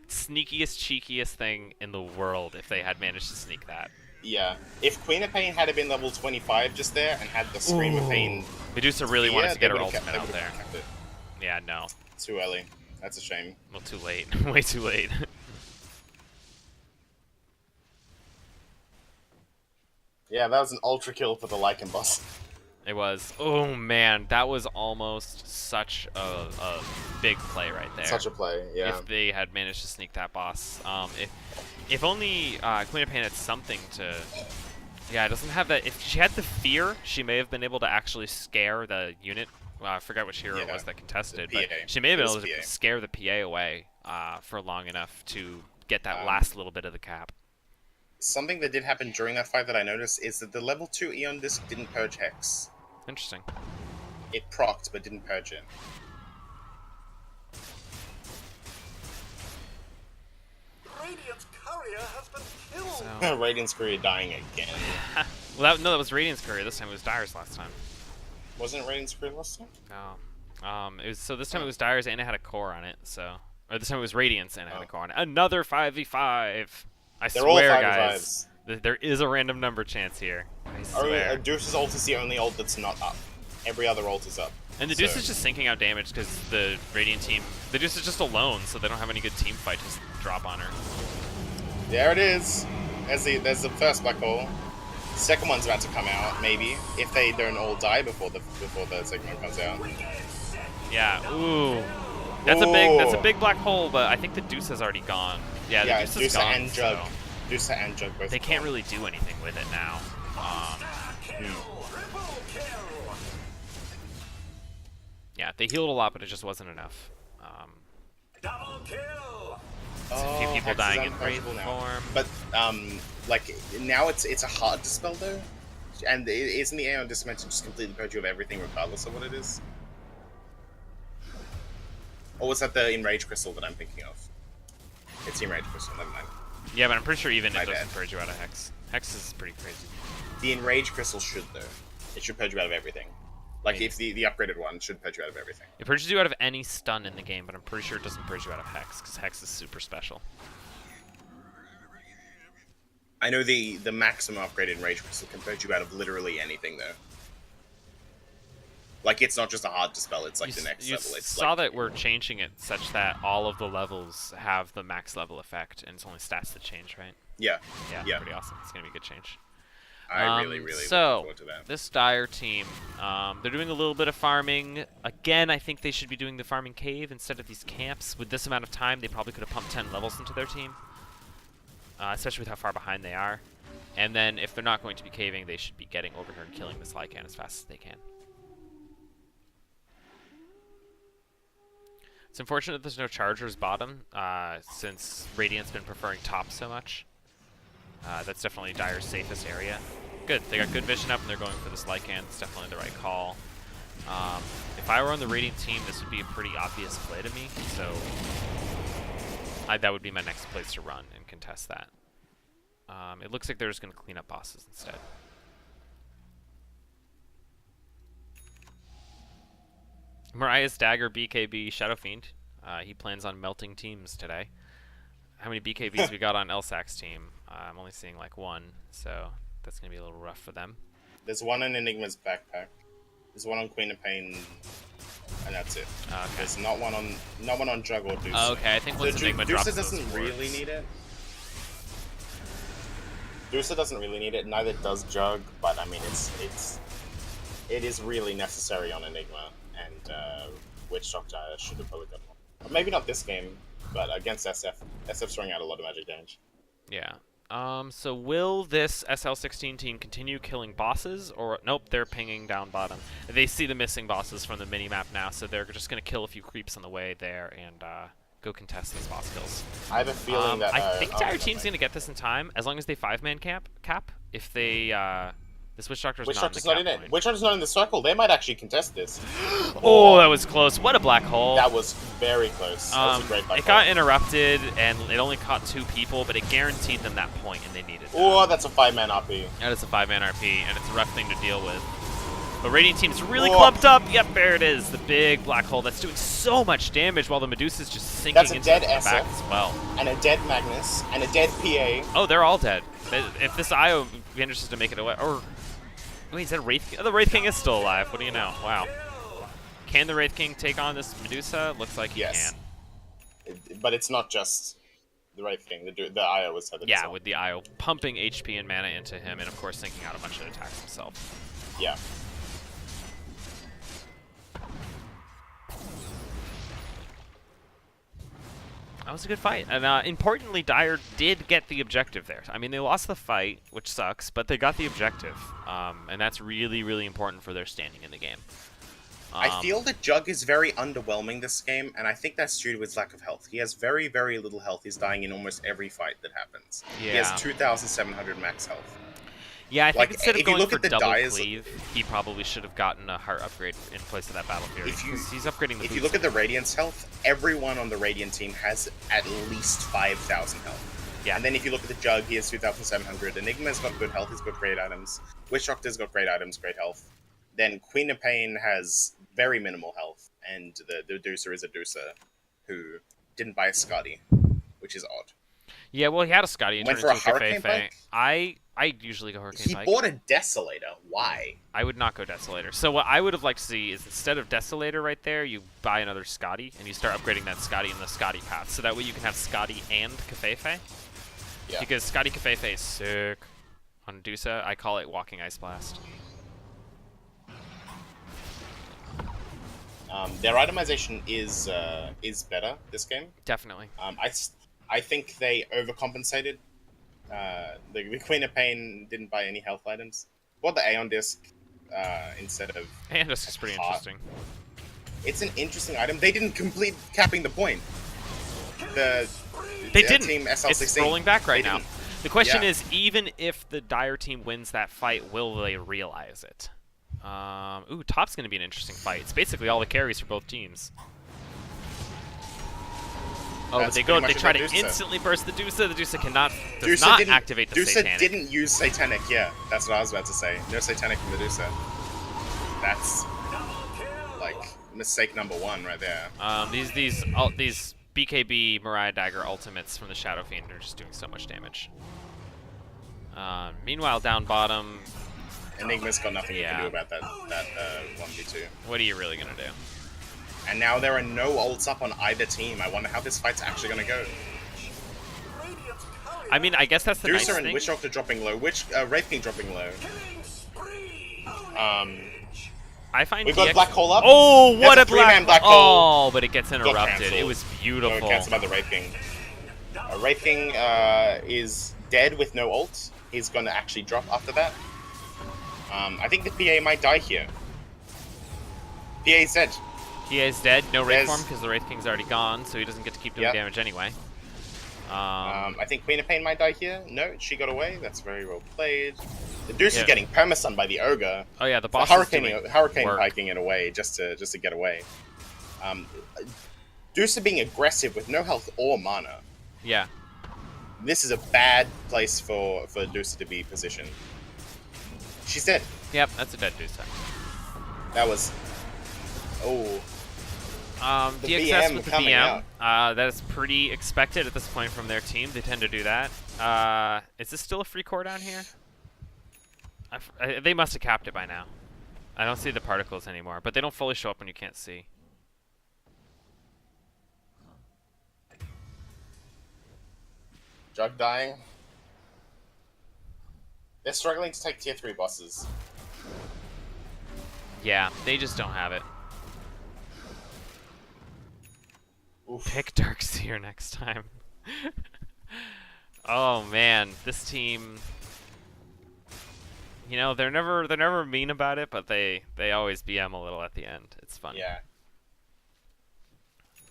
A: sneakiest, cheekiest thing in the world if they had managed to sneak that.
B: Yeah. If Queen of Pain had been level 25 just there and had the Scream of Pain...
A: Medusa really wanted to get her
B: they would've
A: ultimate
B: kept-
A: out
B: they
A: there.
B: would've kept it.
A: Yeah, no.
B: Too early. That's a shame.
A: Well, too late. Way too late.
B: Yeah, that was an ultra kill for the Lycan boss.
A: It was. Oh man, that was almost such a big play right there.
B: Such a play, yeah.
A: If they had managed to sneak that boss. If only Queen of Pain had something to... Yeah, it doesn't have that... If she had the fear, she may have been able to actually scare the unit. I forgot which hero it was that contested, but
B: PA.
A: she may have been
B: It
A: able
B: was
A: to
B: PA.
A: scare the PA away for long enough to get that
B: Um,
A: last little bit of the cap.
B: Something that did happen during that fight that I noticed is that the level 2 Eon Disc didn't purge Hex.
A: Interesting.
B: It procced, but didn't purge it.
D: Radiant's courier has been killed.
A: So,
B: Radiant's Courier dying again.
A: well, no, that was Radiant's courier. This time it was Dire's last time.
B: Wasn't it Radiant's Courier last time?
A: No. It was, so this time it was Dire's and it had a core on it. So, or this time it was Radiant's and it had a
B: Oh.
A: core on it. Another 5v5. I
B: They're all
A: swear,
B: 5v5s.
A: guys, there is a random number chance here. I swear.
B: Deuce's ult is the only ult that's not up. Every other ult is up.
A: And the Deuce is just sinking out damage because the Radiant team, the Deuce is just alone, so they don't have any good team fight to drop on her.
B: There it is. There's the first black hole. Second one's about to come out, maybe, if they don't all die before the second one comes out.
A: Yeah. Ooh. That's a big black hole, but I think the Deuce has already gone. Yeah, the Deuce is
B: Deuce
A: gone.
B: and Jug.
A: So
B: Deuce and Jug both.
A: they can't
B: gone.
A: really do anything with it now. Yeah, they healed a lot, but it just wasn't enough.
D: Double kill.
A: A few people
B: Hex is
A: dying in Wraith
B: unpunchable now.
A: form.
B: But like now it's a hard dispel though, and isn't the Aeon Disc meant to just completely purge you of everything regardless of what it is? Or was that the Enrage Crystal that I'm thinking of? It's the Enrage Crystal, never mind.
A: Yeah, but I'm pretty sure even
B: My
A: it doesn't
B: bad.
A: purge you out of Hex. Hex is pretty crazy.
B: The Enrage Crystal should though. It should purge you out of everything. Like
A: Maybe.
B: if the upgraded one should purge you out of everything.
A: It purges you out of any stun in the game, but I'm pretty sure it doesn't purge you out of Hex, because Hex is super special.
B: I know the maximum upgraded Enrage Crystal can purge you out of literally anything though. Like it's not just a hard dispel, it's like the next level. It's
A: saw
B: like,
A: that we're changing it such that all of the levels have the max level effect, and it's only stats that change, right?
B: yeah.
A: Yeah,
B: Yeah.
A: pretty awesome. It's gonna be a good change.
B: I really looking
A: so
B: forward to that.
A: this Dire team, they're doing a little bit of farming. Again, I think they should be doing the farming cave instead of these camps. With this amount of time, they probably could have pumped 10 levels into their team, especially with how far behind they are. And then if they're not going to be caving, they should be getting over here and killing this Lycan as fast as they can. It's unfortunate there's no Chargers bottom, since Radiant's been preferring top so much. That's definitely Dire's safest area. Good, they got good vision up and they're going for this Lycan. It's definitely the right call. If I were on the Radiant team, this would be a pretty obvious play to me, so that would be my next place to run and contest that. It looks like they're just going to clean up bosses instead. Mariah's Dagger BKB Shadow Fiend. He plans on melting teams today. How many BKBs we got on LSAC's team? I'm only seeing like one, so that's going to be a little rough for them.
B: There's one in Enigma's backpack. There's one on Queen of Pain, and that's it.
A: Okay.
B: There's not one on Jug or Deuce.
A: Okay, I think once Enigma
B: Deuce
A: drops
B: doesn't
A: those
B: really
A: wards-
B: need it. Deuce doesn't really need it. Neither does Jug, but I mean it is really necessary on Enigma, and Witch Doctor should have probably got one. Or maybe not this game, but against SF. SF's throwing out a lot of magic damage.
A: Yeah. So will this SL16 team continue killing bosses, or nope? They're pinging down bottom. They see the missing bosses from the minimap now, so they're just gonna kill a few creeps on the way there and go contest these boss kills.
B: I have a feeling that
A: I think Dire
B: never
A: Team's
B: mind.
A: gonna get this in time, as long as they 5-man cap. If they this Witch Doctor's
B: Witch
A: not in the
B: Doctor's not
A: cap
B: in it.
A: point.
B: Witch Doctor's not in the circle. They might actually contest this.
A: Oh, that was close. What a black hole.
B: That was very close. That was a great black
A: It
B: hole.
A: got interrupted, and it only caught 2 people, but it guaranteed them that point, and they needed that.
B: Oh, that's a 5-man RP.
A: That is a 5-man RP, and it's a rough thing to deal with. The Radiant Team's really
B: Whoa.
A: clumped up. Yep, there it is. The big black hole that's doing so much damage while the Medusa's just sinking
B: That's a
A: into
B: dead
A: the back
B: Essa.
A: as well.
B: And a dead Magnus. And a dead PA.
A: Oh, they're all dead. If this IO manages to make it away, or wait, is that Wraith King? Oh, the Wraith King is still alive. What do you know? Wow. Can the Wraith King take on this Medusa? Looks like he
B: Yes.
A: can.
B: But it's not just the right thing. The IO was tethered.
A: Yeah, with the IO pumping HP and mana into him, and of course sinking out a bunch of attacks himself.
B: Yeah.
A: That was a good fight, and importantly, Dire did get the objective there. I mean, they lost the fight, which sucks, but they got the objective, and that's really, really important for their standing in the game.
B: I feel that Jug is very underwhelming this game, and I think that's due to his lack of health. He has very, very little health. He's dying in almost every fight that happens. He
A: Yeah.
B: has 2,700 max health.
A: Yeah, I think
B: Like,
A: instead of
B: if you
A: going
B: look
A: for
B: at the
A: double
B: dies-
A: cleave, he probably should have gotten a heart upgrade in place of that Battle Fury.
B: If you-
A: 'Cause he's upgrading the
B: If
A: boots.
B: you look at the Radiant's health, everyone on the Radiant team has at least 5,000 health.
A: Yeah.
B: And then if you look at the Jug, he has 2,700. Enigma's got good health, he's got great items. Witch Doctor's got great items, great health. Then Queen of Pain has very minimal health, and the Deucer is a Deucer who didn't buy a Scotty, which is odd.
A: Yeah, well, he had a Scotty and
B: Went
A: turned
B: for a
A: into a
B: Hurricane
A: Feifei. I usually go Hurricane
B: He
A: Pike.
B: bought a Desolator. Why?
A: I would not go Desolator. So what I would have liked to see is instead of Desolator right there, you buy another Scotty, and you start upgrading that Scotty in the Scotty path. So that way you can have Scotty and Cafefe.
B: Yeah.
A: Because Scotty Cafefe is sick. On Dusa, I call it Walking Ice Blast.
B: Their itemization is better this game.
A: Definitely.
B: I think they overcompensated. The Queen of Pain didn't buy any health items. Bought the Aeon Disc instead of.
A: And this is pretty
B: Heart.
A: interesting.
B: It's an interesting item. They didn't complete capping the point.
A: They
B: their
A: didn't.
B: Team
A: It's
B: SL16.
A: rolling back right
B: They
A: now.
B: didn't.
A: The question
B: Yeah.
A: is, even if the Dire team wins that fight, will they realize it? Ooh, top's going to be an interesting fight. It's basically all the carries for both teams. Oh,
B: That's
A: but
B: pretty
A: they
B: much
A: try
B: what
A: to
B: Dusa.
A: instantly burst the Dusa. The Dusa cannot, does
B: Dusa
A: not
B: didn't,
A: activate the
B: Dusa
A: Satanic.
B: didn't use Satanic, yeah. That's what I was about to say. No Satanic from the Dusa. That's, like, mistake number 1 right there.
A: These BKB Mariah Dagger ultimates from the Shadow Fiend are just doing so much damage. Meanwhile, down bottom,
B: Enigma's got nothing you
A: Yeah.
B: can do about that 1v2.
A: what are you really going to do?
B: And now there are no ults up on either team. I wonder how this fight's actually going to go.
D: Radiant's courier
A: I mean, I guess that's the nice
B: Deucer and
A: thing.
B: Witch Doctor dropping low. Wraith King dropping low.
D: killing spree.
A: I find
B: We've got
A: DX
B: Black Hole up.
A: Oh, what
B: There's
A: a
B: a three-man
A: black
B: Black Hole.
A: Oh, but it gets interrupted. It
B: cancelled.
A: was
B: No,
A: beautiful.
B: cancelled by the Wraith King. Wraith King is dead with no ult. He's going to actually drop after that. I think the PA might die here. PA's dead.
A: He is dead. No Wraith
B: There's-
A: form because the Wraith King's already gone, so he doesn't get to keep doing
B: Yep.
A: damage anyway.
B: I think Queen of Pain might die here. No, she got away. That's very well played. The Deuce
A: Yeah.
B: is getting perma-stunned by the Ogre.
A: Oh yeah, the
B: So
A: boss
B: hurricane
A: is doing work.
B: piking it away just to get away. Deuce being aggressive with no health or mana.
A: Yeah.
B: This is a bad place for Deuce to be positioned. She's dead.
A: Yep, that's a dead Dusa.
B: That was. Oh, The
A: DXS
B: BM
A: with the
B: coming
A: BM. That is pretty expected at this point from their team. They tend to do that. Is this still a free core down here? They must have capped it by now. I don't see the particles anymore, but they don't fully show up when you can't see.
B: Jug dying. They're struggling to take tier 3 bosses.
A: Yeah, they just don't have it.
B: Oof.
A: Pick Darkseer next time. Oh man, this team. You know, they're never mean about it, but they always BM a little at the end. It's fun.
B: Yeah.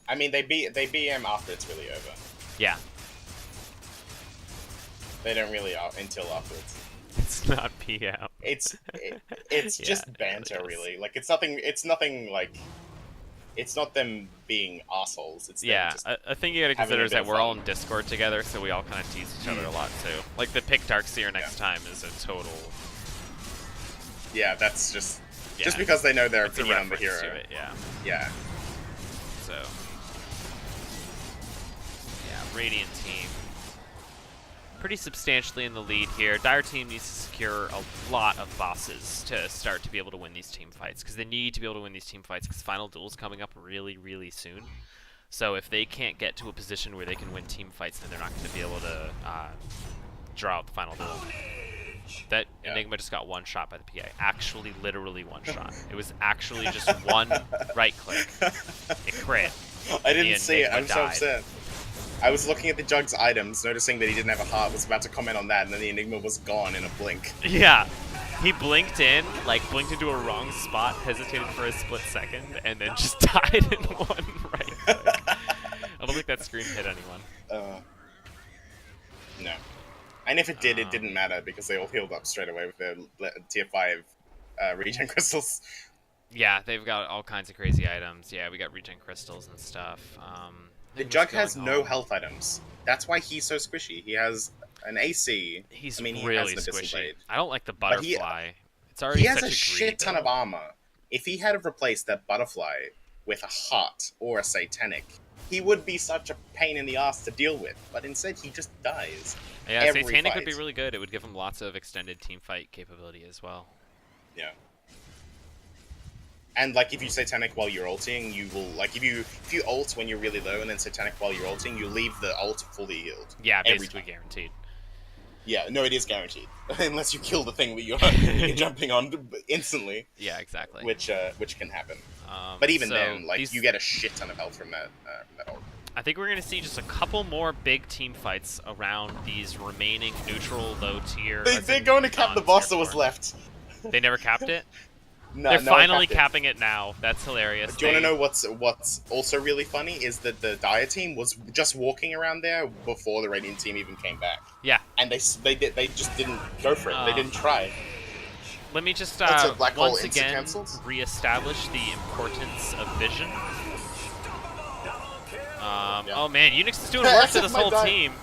B: I mean, they BM after it's really over.
A: Yeah.
B: They don't really until afterwards.
A: It's not PM.
B: It's
A: Yeah,
B: just
A: it
B: banter,
A: really is.
B: really. Like it's nothing like. It's not them being assholes. It's them
A: Yeah,
B: just
A: a thing you gotta
B: having
A: consider
B: a
A: is
B: bit
A: that
B: of
A: we're all
B: fun.
A: in Discord together, so we all kind of tease each other a lot too. Like the pick Darkseer next time is a total.
B: Yeah, that's just
A: Yeah,
B: because they know their
A: it's a
B: opinion on the
A: reference
B: hero.
A: to it, yeah.
B: Yeah.
A: So. Yeah, Radiant team. Pretty substantially in the lead here. Dire team needs to secure a lot of bosses to start to be able to win these team fights, because they need to be able to win these team fights because final duel's coming up really, really soon. So if they can't get to a position where they can win team fights, then they're not going to be able to draw out the final duel. That
B: Yeah.
A: Enigma just got one shot by the PA. Actually, literally one shot. It was actually just one right click. It crit.
B: I
A: and the
B: didn't see it.
A: Enigma
B: I'm so
A: died.
B: upset. I was looking at the Jug's items, noticing that he didn't have a heart, was about to comment on that, and then the Enigma was gone in a blink.
A: Yeah. He blinked in, like blinked into a wrong spot, hesitated for a split second, and then just died in one right click. I don't think that screen hit anyone.
B: No. And if it did, it didn't matter, because they all healed up straight away with their tier 5 regen crystals.
A: Yeah, they've got all kinds of crazy items. Yeah, we got regen crystals and stuff.
B: The
A: Enigma's
B: Jug
A: going
B: has no
A: on.
B: health items. That's why he's so squishy. He has an AC.
A: He's
B: I mean, he
A: really
B: has an Abyssal
A: squishy.
B: Blade.
A: I don't like the
B: But he-
A: butterfly. It's already
B: He has
A: such
B: a
A: greed,
B: shit ton
A: though.
B: of armor. If he had replaced that butterfly with a heart or a satanic, he would be such a pain in the ass to deal with. But instead, he just dies.
A: Yeah,
B: every
A: Satanic would be
B: fight.
A: really good. It would give him lots of extended team fight capability as well.
B: Yeah. And like if you satanic while you're ulting, you will like if you ult when you're really low and then satanic while you're ulting, you leave the ult fully healed.
A: Yeah,
B: Every
A: basically
B: time.
A: guaranteed.
B: Yeah, no, it is guaranteed unless you kill the thing that you're jumping on instantly,
A: Yeah, exactly.
B: which can happen.
A: Um,
B: But even
A: so
B: then, like
A: these-
B: you get a shit ton of health from that ult.
A: I think we're going to see just a couple more big team fights around these remaining neutral low tier.
B: They're going to cap the boss that was left.
A: They never capped it?
B: No,
A: They're
B: no one
A: finally
B: capped it.
A: capping it now. That's hilarious.
B: Do you want to know what's also really funny is that the Dire team was just walking around there before the Radiant team even came back,
A: Yeah.
B: and they just didn't go for it. They didn't try.
A: Let me just
B: That's a black hole
A: once again
B: insta-cancels?
A: reestablish the importance of vision.
B: Yeah.
A: Oh man, Unix is doing work to
B: That's
A: this
B: my
A: whole
B: die.
A: team.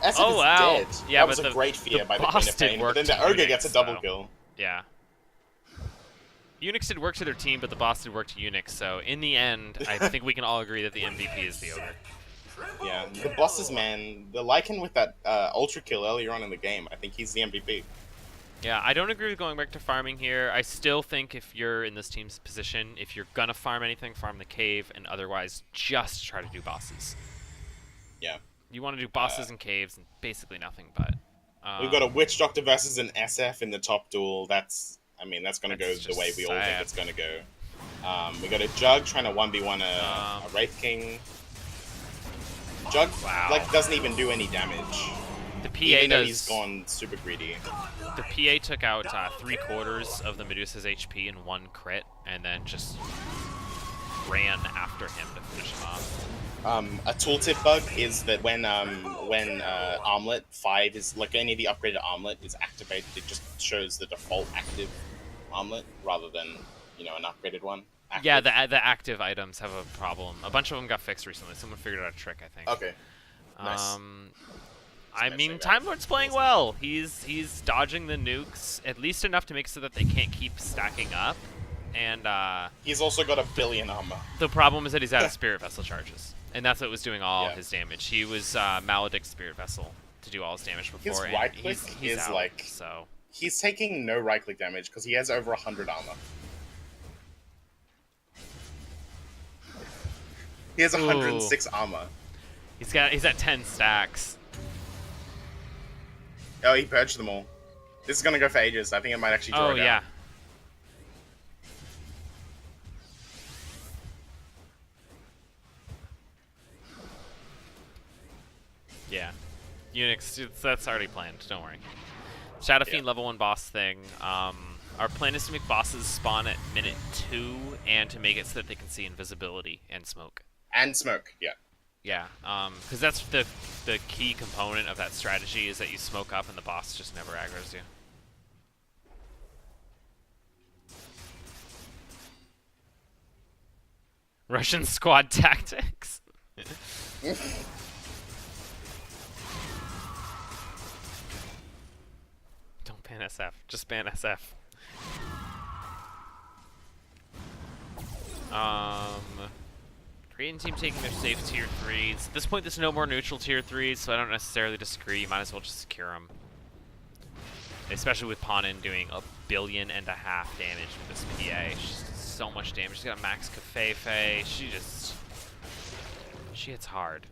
B: Essex
A: Oh,
B: is
A: wow.
B: dead.
A: Yeah,
B: that
A: but
B: was a
A: the-
B: great fear
A: the
B: by the
A: boss
B: Queen of
A: did
B: Pain,
A: work
B: but then the
A: to
B: Ogre gets a
A: Unix,
B: double
A: though.
B: kill.
A: Yeah. Unix did work to their team, but the boss did work to Unix. So in the end, I think we can all agree that the MVP is the Ogre.
B: Yeah, the bosses, man. The Lycan with that ultra kill earlier on in the game, I think he's the MVP.
A: Yeah, I don't agree with going back to farming here. I still think if you're in this team's position, if you're gonna farm anything, farm the cave, and otherwise just try to do bosses.
B: Yeah.
A: You want to do bosses and caves and basically nothing but.
B: We've got a Witch Doctor versus an SF in the top duel. That's going to go
A: That's
B: the
A: just
B: way we all think
A: sad.
B: it's going to go. We got a Jug trying to 1v1 a Wraith King. Jug
A: Wow.
B: doesn't even do any damage.
A: The PA
B: Even though
A: does.
B: he's gone super greedy.
A: The PA took out 3/4 of the Medusa's HP in one crit, and then just ran after him to finish him off.
B: A tooltip bug is that when Armlet 5 is like any of the upgraded Armlet is activated, it just shows the default active Armlet rather than an upgraded one.
A: Yeah,
B: Active.
A: the active items have a problem. A bunch of them got fixed recently. Someone figured out a trick, I think.
B: Okay. Nice.
A: I
B: nice
A: mean,
B: saying that.
A: Time Lord's playing well. He's dodging the nukes, at least enough to make so that they can't keep stacking up. And
B: He's also got 1 billion armor.
A: the problem is that he's out of Spirit Vessel charges. And that's what was doing all
B: Yeah.
A: his damage. He was Maledict Spirit Vessel to do all his damage before. and
B: right click
A: he's
B: is
A: out,
B: like-
A: so.
B: He's taking no right click damage because he has over 100 armor. He has 106 armor.
A: He's at 10 stacks.
B: Oh, he purged them all. This is gonna go for ages. I think it might actually draw
A: Oh
B: it down.
A: yeah. Yeah. That's already planned. Don't worry. Shadow Fiend
B: Yeah.
A: level 1 boss thing. Our plan is to make bosses spawn at minute 2 and to make it so that they can see invisibility and smoke.
B: And smoke, yeah.
A: Yeah, because that's the key component of that strategy is that you smoke up and the boss just never aggroes you. Russian squad tactics. Don't ban SF. Just ban SF. Korean team taking their safe tier 3s. At this point, there's no more neutral tier 3s, so I don't necessarily disagree. You might as well just secure them. Especially with Ponin doing 1.5 billion damage with this PA. She's so much damage. She's got a max Kafefe. She hits hard.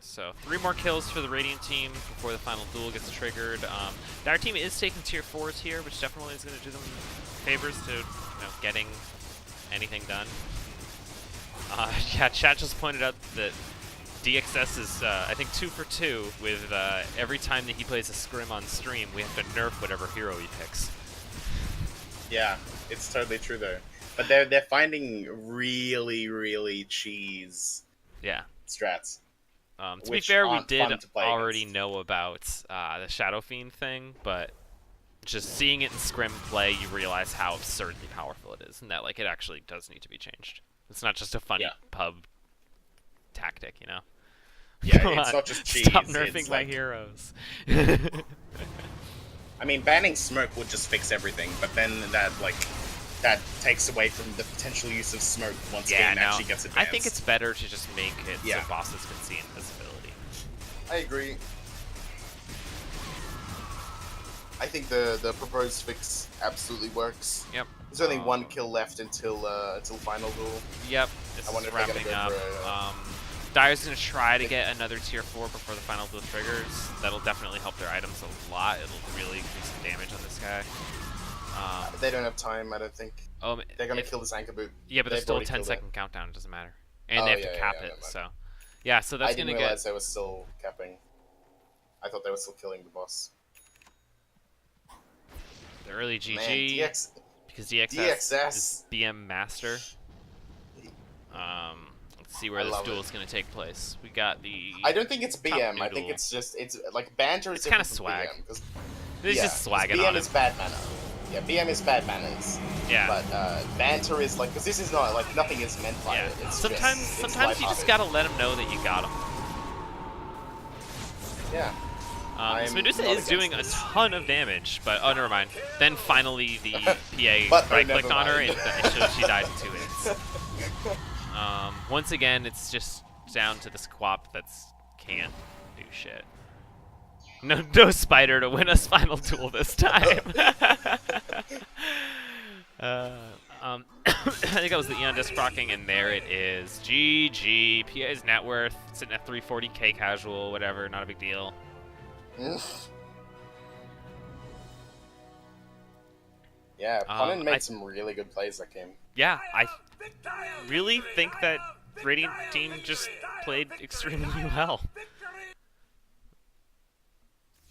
A: So 3 more kills for the Radiant team before the final duel gets triggered. Our team is taking tier 4s here, which definitely is going to do them favors to getting anything done. Yeah, chat just pointed out that DXS is, I think, 2 for 2 with every time that he plays a scrim on stream, we have to nerf whatever hero he picks.
B: Yeah, it's totally true though. But they're finding really cheese
A: Yeah.
B: strats.
A: To be
B: Which
A: fair, we
B: aren't
A: did
B: fun to play
A: already
B: against.
A: know about the Shadow Fiend thing, but just seeing it in scrim play, you realize how absurdly powerful it is, and that it actually does need to be changed. It's not just a funny pub tactic,
B: Yeah,
A: Come
B: it's
A: on,
B: not just cheese.
A: Stop nerfing
B: it's
A: my
B: like,
A: heroes.
B: I mean, banning smoke would just fix everything, but then that takes away from the potential use of smoke once
A: Yeah,
B: game
A: no.
B: actually gets advanced.
A: I think it's better to just make it
B: Yeah.
A: so bosses can see invisibility.
E: I agree. I think the proposed fix absolutely works.
A: Yep.
E: There's only 1 kill left until final duel.
A: Yep. This
E: I wonder
A: is
E: if they're
A: wrapping
E: gonna
A: up.
E: go for
A: Dire's gonna try to get another tier 4 before the final duel triggers. That'll definitely help their items a lot. It'll really increase the damage on this guy.
E: They don't have time, I don't think. They're gonna kill this anchor boot.
A: Yeah, but there's
E: They've
A: still a
E: already
A: 10
E: killed
A: second countdown. It doesn't matter. And
E: Oh,
A: they have to
E: yeah,
A: cap
E: yeah,
A: it.
E: never mind.
A: So, yeah. So that's
E: I didn't
A: gonna
E: realize
A: get.
E: they were still capping. I thought they were still killing the boss.
A: The early GG.
E: Man, DX,
A: because DXS
E: DXS.
A: is BM master. Let's see where
E: I
A: this
E: love
A: duel
E: it.
A: is going to take place. We got the.
E: I don't think it's BM. I
A: noodle.
E: think it's just like banter is
A: It's kinda
E: different from
A: swag.
E: BM, 'cause-
A: This is
E: yeah,
A: just
E: 'cause
A: swagging
E: BM
A: on
E: is
A: him.
E: bad manner. Yeah, BM is bad manners.
A: Yeah.
E: But banter is like, because this is not like nothing is meant by
A: Yeah.
E: it. It's
A: Sometimes
E: it's
A: you just
E: lighthearted.
A: gotta let him know that you got him.
E: Yeah.
A: So
E: I'm
A: Medusa
E: not
A: is doing a
E: against this.
A: ton of damage, but oh, never mind. Then finally the PA
E: But
A: right-clicked
E: never
A: on her
E: mind.
A: and it showed she died in 2 hits. Once again, it's just down to the squap that's can't do shit. No spider to win us final duel this time. I think that was the Eon disc rocking, and there it is. GG. PA's net worth sitting at 340k casual, whatever, not a big deal.
E: Yeah, Ponin made
A: I-
E: some really good plays that game.
A: Yeah, I really think that Radiant team just played extremely well.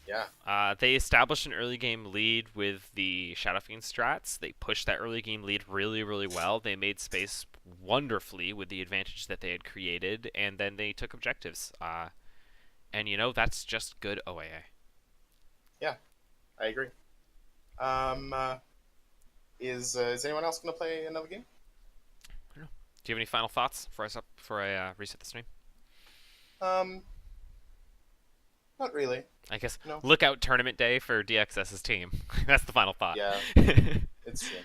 E: Yeah.
A: They established an early game lead with the Shadow Fiend strats. They pushed that early game lead really well. They made space wonderfully with the advantage that they had created, and then they took objectives. And that's just good OAA.
E: Yeah, I agree. Is anyone else gonna play another game?
A: Do you have any final thoughts before I reset the stream?
E: Not really.
A: I guess
E: No.
A: look out tournament day for DXS's team. That's the final thought.
E: Yeah, it's true.